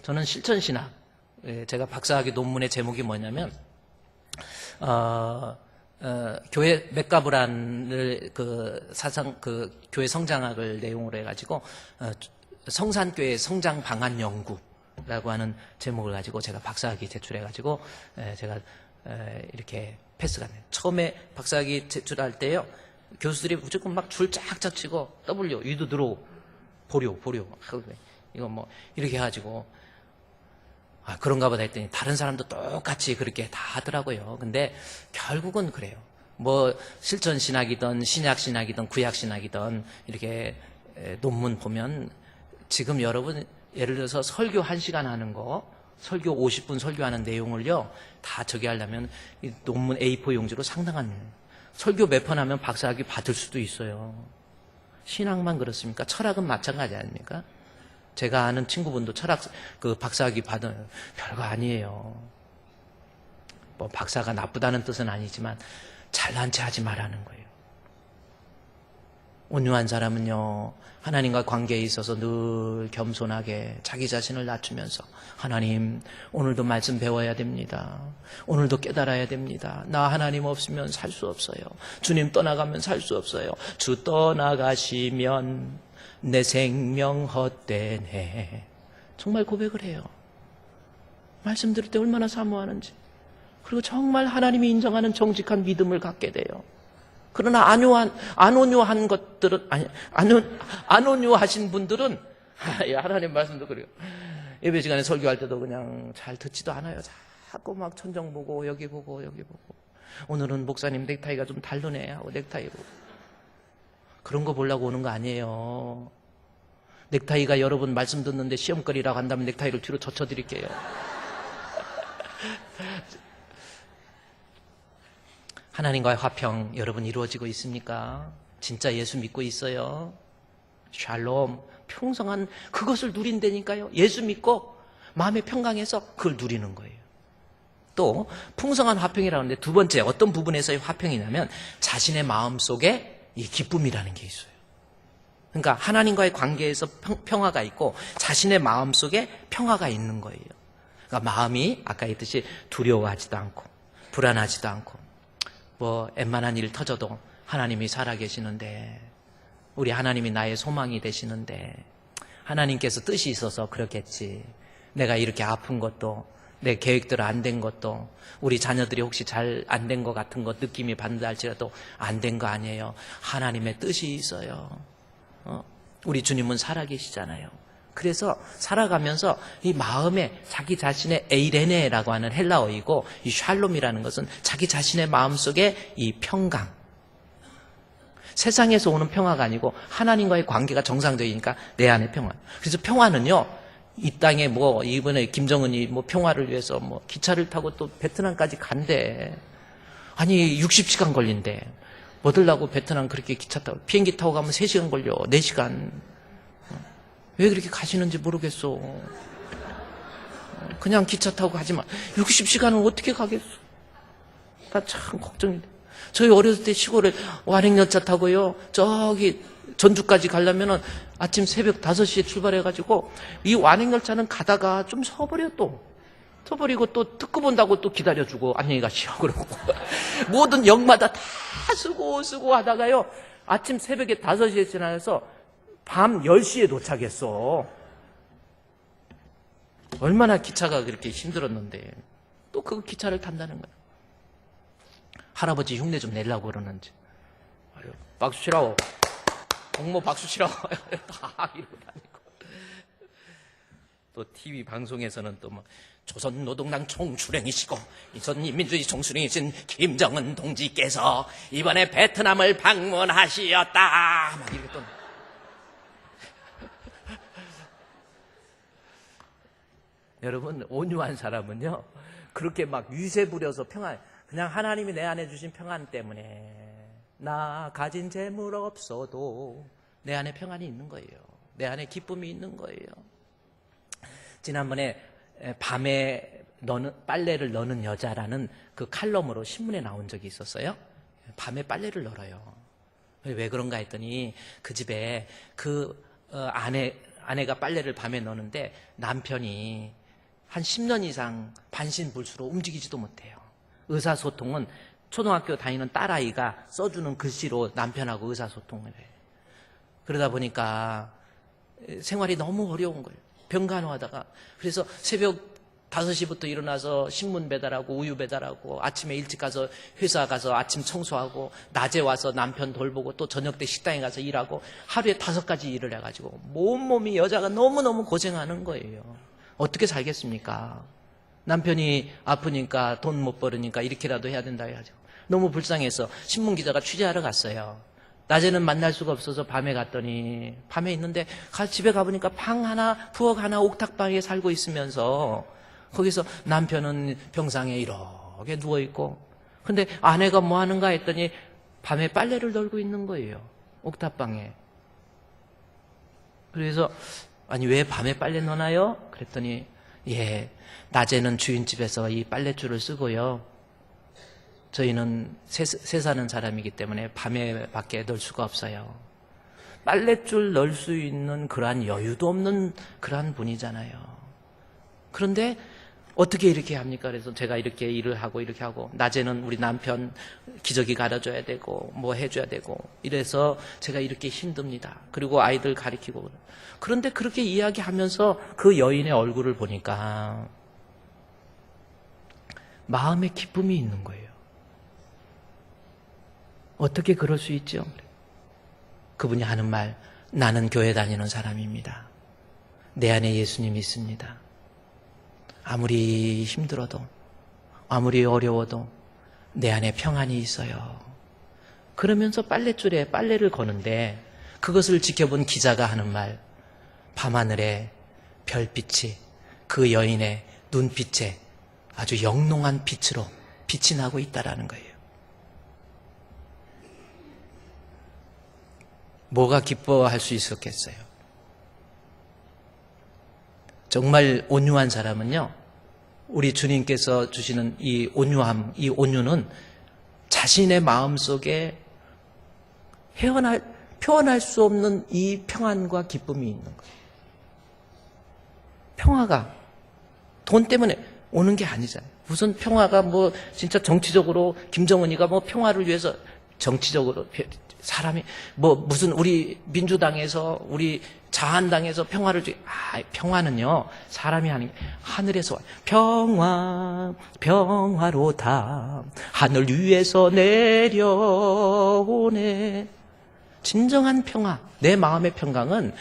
저는 실천신학. 제가 박사학위 논문의 제목이 뭐냐면 교회 맥가브란을 교회 성장학을 내용으로 해가지고 성산교회 성장 방안 연구라고 하는 제목을 가지고 제가 박사학위 제출해가지고 제가 이렇게 패스가 돼요. 처음에 박사학위 제출할 때요, 교수들이 무조건 막 줄 쫙쫙 치고 W, 유도 들어, 보려. 이거 뭐 이렇게 해가지고 그런가 보다 했더니 다른 사람도 똑같이 그렇게 다 하더라고요. 근데 결국은 그래요. 뭐 실천신학이든 신약신학이든 구약신학이든 이렇게 논문 보면 지금 여러분 예를 들어서 설교 1시간 하는 거, 설교 50분 설교하는 내용을요 다 저기 하려면 이 논문 A4 용지로 상당한 설교 몇 번 하면 박사학위 받을 수도 있어요. 신학만 그렇습니까? 철학은 마찬가지 아닙니까? 제가 아는 친구분도 철학 박사학위 받은 별거 아니에요. 뭐 박사가 나쁘다는 뜻은 아니지만 잘난 체 하지 말라는 거예요. 온유한 사람은요 하나님과 관계에 있어서 늘 겸손하게 자기 자신을 낮추면서 하나님 오늘도 말씀 배워야 됩니다. 오늘도 깨달아야 됩니다. 나 하나님 없으면 살 수 없어요. 주님 떠나가면 살 수 없어요. 주 떠나가시면 내 생명 헛되네. 정말 고백을 해요. 말씀 들을 때 얼마나 사모하는지. 그리고 정말 하나님이 인정하는 정직한 믿음을 갖게 돼요. 그러나 안온유한 것들은, 안온유하신 분들은, 하나님 말씀도 그래요. 예배 시간에 설교할 때도 그냥 잘 듣지도 않아요. 자꾸 막 천정 보고, 여기 보고. 오늘은 목사님 넥타이가 좀 다르네 하고 넥타이 보고. 그런 거 보려고 오는 거 아니에요. 넥타이가 여러분 말씀 듣는데 시험거리라고 한다면 넥타이를 뒤로 젖혀드릴게요. 하나님과의 화평 여러분 이루어지고 있습니까? 진짜 예수 믿고 있어요? 샬롬, 풍성한 그것을 누린다니까요. 예수 믿고 마음의 평강해서 그걸 누리는 거예요. 또 풍성한 화평이라고 하는데 두 번째 어떤 부분에서의 화평이냐면 자신의 마음속에 이 기쁨이라는 게 있어요. 그러니까 하나님과의 관계에서 평화가 있고 자신의 마음속에 평화가 있는 거예요. 그러니까 마음이 아까 했듯이 두려워하지도 않고 불안하지도 않고 뭐 웬만한 일 터져도 하나님이 살아계시는데 우리 하나님이 나의 소망이 되시는데 하나님께서 뜻이 있어서 그렇겠지. 내가 이렇게 아픈 것도 내 계획대로 안 된 것도 우리 자녀들이 혹시 잘 안 된 것 같은 것 느낌이 받는다 할지라도 안 된 거 아니에요. 하나님의 뜻이 있어요. 우리 주님은 살아계시잖아요. 그래서 살아가면서 이 마음에 자기 자신의 에이레네라고 하는 헬라어이고 이 샬롬이라는 것은 자기 자신의 마음속에 이 평강. 세상에서 오는 평화가 아니고 하나님과의 관계가 정상적이니까 내 안에 평화. 그래서 평화는요, 이 땅에 뭐 이번에 김정은이 뭐 평화를 위해서 뭐 기차를 타고 또 베트남까지 간대. 아니 60시간 걸린대. 뭐 들라고 베트남 그렇게 기차 타고 비행기 타고 가면 3시간 걸려. 4시간. 왜 그렇게 가시는지 모르겠어. 그냥 기차 타고 가지 마. 60시간을 어떻게 가겠어? 나 참 걱정이 돼. 저희 어렸을 때 시골에 완행열차 타고요, 저기 전주까지 가려면은 아침 새벽 5시에 출발해가지고 이 완행열차는 가다가 좀 서버려 또. 서버리고 또 특급 본다고 또 기다려주고 안녕히 가시오 그러고 모든 역마다 다 쓰고 하다가요, 아침 새벽에 5시에 지나서 밤 10시에 도착했어. 얼마나 기차가 그렇게 힘들었는데 또 그 기차를 탄다는 거야. 할아버지 흉내 좀 내려고 그러는지. 아유, 박수 치라고. 공모 박수 치라고. 다 이러고 다니고. 또 TV 방송에서는 또 뭐 조선노동당 총수령이시고 조선민주주의 총수령이신 김정은 동지께서 이번에 베트남을 방문하시었다. 막 이렇게 또. 여러분, 온유한 사람은요, 그렇게 막 유세 부려서 평안, 그냥 하나님이 내 안에 주신 평안 때문에 나 가진 재물 없어도 내 안에 평안이 있는 거예요. 내 안에 기쁨이 있는 거예요. 지난번에 밤에 빨래를 넣는 여자라는 그 칼럼으로 신문에 나온 적이 있었어요. 밤에 빨래를 널어요. 왜 그런가 했더니 그 집에 그 아내가 빨래를 밤에 넣는데 남편이 한 10년 이상 반신불수로 움직이지도 못해요. 의사소통은 초등학교 다니는 딸아이가 써주는 글씨로 남편하고 의사소통을 해요. 그러다 보니까 생활이 너무 어려운 거예요. 병간호하다가. 그래서 새벽 5시부터 일어나서 신문 배달하고 우유 배달하고 아침에 일찍 가서 회사 가서 아침 청소하고 낮에 와서 남편 돌보고 또 저녁 때 식당에 가서 일하고 하루에 5가지 일을 해가지고 몸이 여자가 너무너무 고생하는 거예요. 어떻게 살겠습니까? 남편이 아프니까 돈 못 벌으니까 이렇게라도 해야 된다 해가지고 너무 불쌍해서 신문기자가 취재하러 갔어요. 낮에는 만날 수가 없어서 밤에 갔더니 밤에 있는데 집에 가보니까 방 하나, 부엌 하나, 옥탑방에 살고 있으면서 거기서 남편은 병상에 이렇게 누워있고 근데 아내가 뭐 하는가 했더니 밤에 빨래를 널고 있는 거예요. 옥탑방에. 그래서 아니 왜 밤에 빨래 넣나요? 그랬더니 예, 낮에는 주인집에서 이 빨랫줄을 쓰고요. 저희는 새 사는 사람이기 때문에 밤에 밖에 넣을 수가 없어요. 빨랫줄 넣을 수 있는 그러한 여유도 없는 그러한 분이잖아요. 그런데 어떻게 이렇게 합니까? 그래서 제가 이렇게 일을 하고 이렇게 하고 낮에는 우리 남편 기저귀 갈아줘야 되고 뭐 해줘야 되고 이래서 제가 이렇게 힘듭니다. 그리고 아이들 가르치고 그런데 그렇게 이야기하면서 그 여인의 얼굴을 보니까 마음에 기쁨이 있는 거예요. 어떻게 그럴 수 있죠? 그분이 하는 말, 나는 교회 다니는 사람입니다. 내 안에 예수님이 있습니다. 아무리 힘들어도 아무리 어려워도 내 안에 평안이 있어요. 그러면서 빨랫줄에 빨래를 거는데 그것을 지켜본 기자가 하는 말, 밤하늘에 별빛이 그 여인의 눈빛에 아주 영롱한 빛으로 빛이 나고 있다라는 거예요. 뭐가 기뻐할 수 있었겠어요? 정말 온유한 사람은요, 우리 주님께서 주시는 이 온유함, 이 온유는 자신의 마음속에 표현할 수 없는 이 평안과 기쁨이 있는 거예요. 평화가 돈 때문에 오는 게 아니잖아요. 무슨 평화가 뭐 진짜 정치적으로 김정은이가 뭐 평화를 위해서 정치적으로 사람이 뭐 무슨 우리 민주당에서 우리 자한당에서 평화를 평화는요 사람이 하는 게 하늘에서 평화 평화로다 하늘 위에서 내려오네. 진정한 평화, 내 마음의 평강은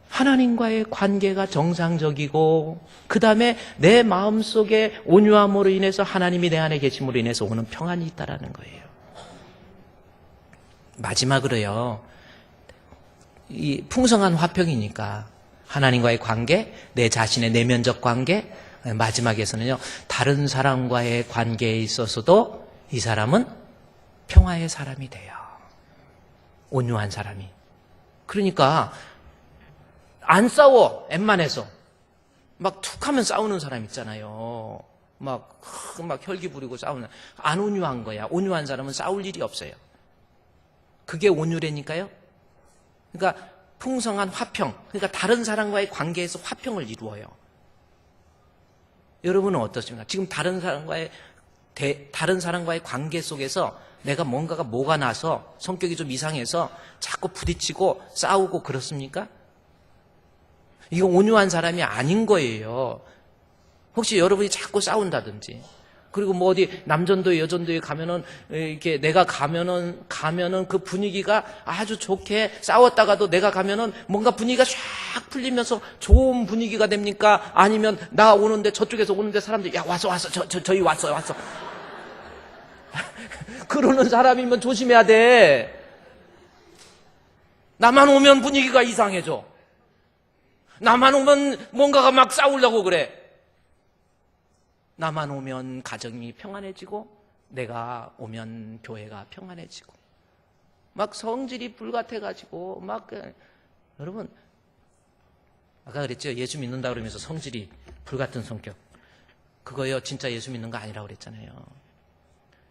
하나님과의 관계가 정상적이고 그 다음에 내 마음속에 온유함으로 인해서 하나님이 내 안에 계심으로 인해서 오는 평안이 있다라는 거예요. 마지막으로요, 이 풍성한 화평이니까 하나님과의 관계, 내 자신의 내면적 관계, 마지막에서는요, 다른 사람과의 관계에 있어서도 이 사람은 평화의 사람이 돼요. 온유한 사람이. 그러니까 안 싸워, 웬만해서. 막 툭 하면 싸우는 사람 있잖아요. 막 혈기 부리고 싸우는. 안 온유한 거야. 온유한 사람은 싸울 일이 없어요. 그게 온유라니까요. 그러니까 풍성한 화평. 그러니까 다른 사람과의 관계에서 화평을 이루어요. 여러분은 어떻습니까? 지금 다른 사람과의 관계 속에서 내가 뭐가 나서 성격이 좀 이상해서 자꾸 부딪히고 싸우고 그렇습니까? 이거 온유한 사람이 아닌 거예요. 혹시 여러분이 자꾸 싸운다든지, 그리고 뭐 어디 남전도에 여전도에 가면은 이렇게 내가 가면은 그 분위기가 아주 좋게, 싸웠다가도 내가 가면은 뭔가 분위기가 쫙 풀리면서 좋은 분위기가 됩니까? 아니면 나 오는데 저쪽에서 오는데 사람들이 야 왔어 저희 왔어 그러는 사람이면 조심해야 돼. 나만 오면 분위기가 이상해져. 나만 오면 뭔가가 막 싸우려고 그래. 나만 오면 가정이 평안해지고, 내가 오면 교회가 평안해지고, 막 성질이 불같아가지고 여러분, 아까 그랬죠? 예수 믿는다 그러면서 성질이 불같은 성격, 그거요 진짜 예수 믿는 거 아니라고 그랬잖아요.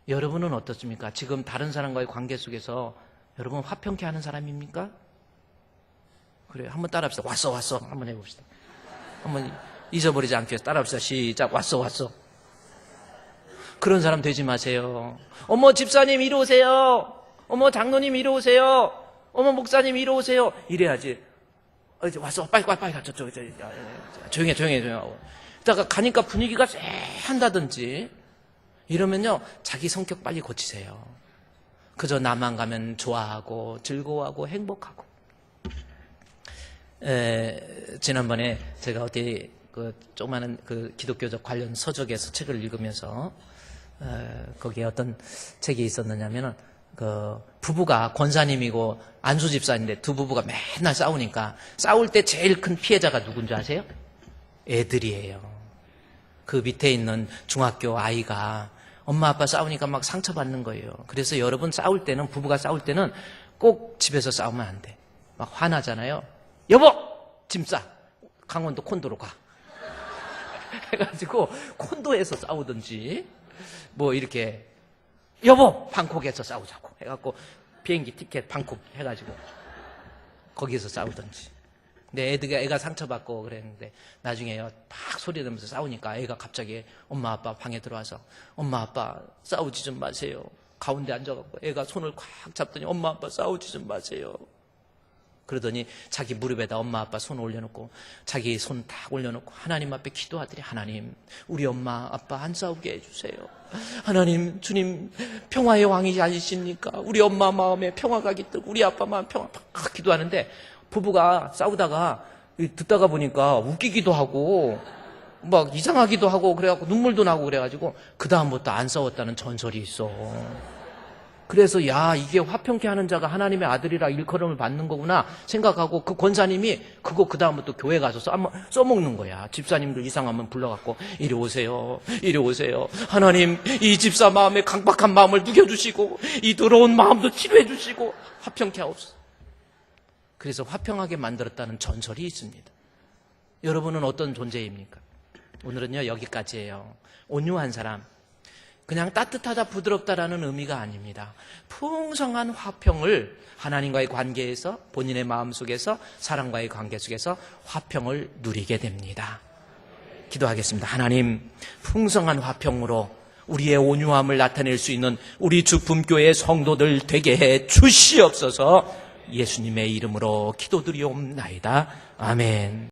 여러분은 어떻습니까? 지금 다른 사람과의 관계 속에서 여러분 화평케 하는 사람입니까? 그래요. 한번 따라합시다. 왔어. 한번 해봅시다. 한번 잊어버리지 않기 위해서 따라합시다. 시작. 왔어. 그런 사람 되지 마세요. 어머 집사님 이리 오세요. 어머 장로님 이리 오세요. 어머 목사님 이리 오세요. 이래야지. 이제 왔어. 빨리 가. 저쪽. 조용해. 이따가 가니까 분위기가 쎄한다든지 이러면요, 자기 성격 빨리 고치세요. 그저 나만 가면 좋아하고 즐거워하고 행복하고. 지난번에 제가 어디 조그마한 기독교적 관련 서적에서 책을 읽으면서 거기에 어떤 책이 있었느냐면은 부부가 권사님이고 안수 집사인데 두 부부가 맨날 싸우니까 싸울 때 제일 큰 피해자가 누군지 아세요? 애들이에요. 그 밑에 있는 중학교 아이가 엄마 아빠 싸우니까 막 상처받는 거예요. 그래서 여러분 부부가 싸울 때는 꼭 집에서 싸우면 안 돼. 막 화나잖아요. 여보! 짐 싸! 강원도 콘도로 가. 해가지고 콘도에서 싸우든지 뭐 이렇게 여보! 방콕에서 싸우자고 해갖고 비행기 티켓 방콕 해가지고 거기에서 싸우든지. 근데 애가 상처받고 그랬는데 나중에요 막 소리 내면서 싸우니까 애가 갑자기 엄마 아빠 방에 들어와서 엄마 아빠 싸우지 좀 마세요. 가운데 앉아갖고 애가 손을 꽉 잡더니 엄마 아빠 싸우지 좀 마세요. 그러더니 자기 무릎에다 엄마 아빠 손 올려놓고 자기 손 딱 올려놓고 하나님 앞에 기도하더니 하나님 우리 엄마 아빠 안 싸우게 해주세요. 하나님 주님 평화의 왕이 아니십니까? 우리 엄마 마음에 평화가 깃들고 우리 아빠 마음 평화 막 기도하는데 부부가 싸우다가 듣다가 보니까 웃기기도 하고 막 이상하기도 하고 그래갖고 눈물도 나고 그래가지고 그 다음부터 안 싸웠다는 전설이 있어. 그래서 야 이게 화평케 하는 자가 하나님의 아들이라 일컬음을 받는 거구나 생각하고 그 권사님이 그거 그 다음부터 교회 가서 써먹는 거야. 집사님들 이상하면 불러갖고 이리 오세요. 하나님 이 집사 마음에 강박한 마음을 누겨주시고 이 더러운 마음도 치료해 주시고 화평케 하옵소서. 그래서 화평하게 만들었다는 전설이 있습니다. 여러분은 어떤 존재입니까? 오늘은요 여기까지예요. 온유한 사람, 그냥 따뜻하다 부드럽다라는 의미가 아닙니다. 풍성한 화평을 하나님과의 관계에서 본인의 마음속에서 사람과의 관계 속에서 화평을 누리게 됩니다. 기도하겠습니다. 하나님 풍성한 화평으로 우리의 온유함을 나타낼 수 있는 우리 주품교회 성도들 되게 해 주시옵소서. 예수님의 이름으로 기도드리옵나이다. 아멘.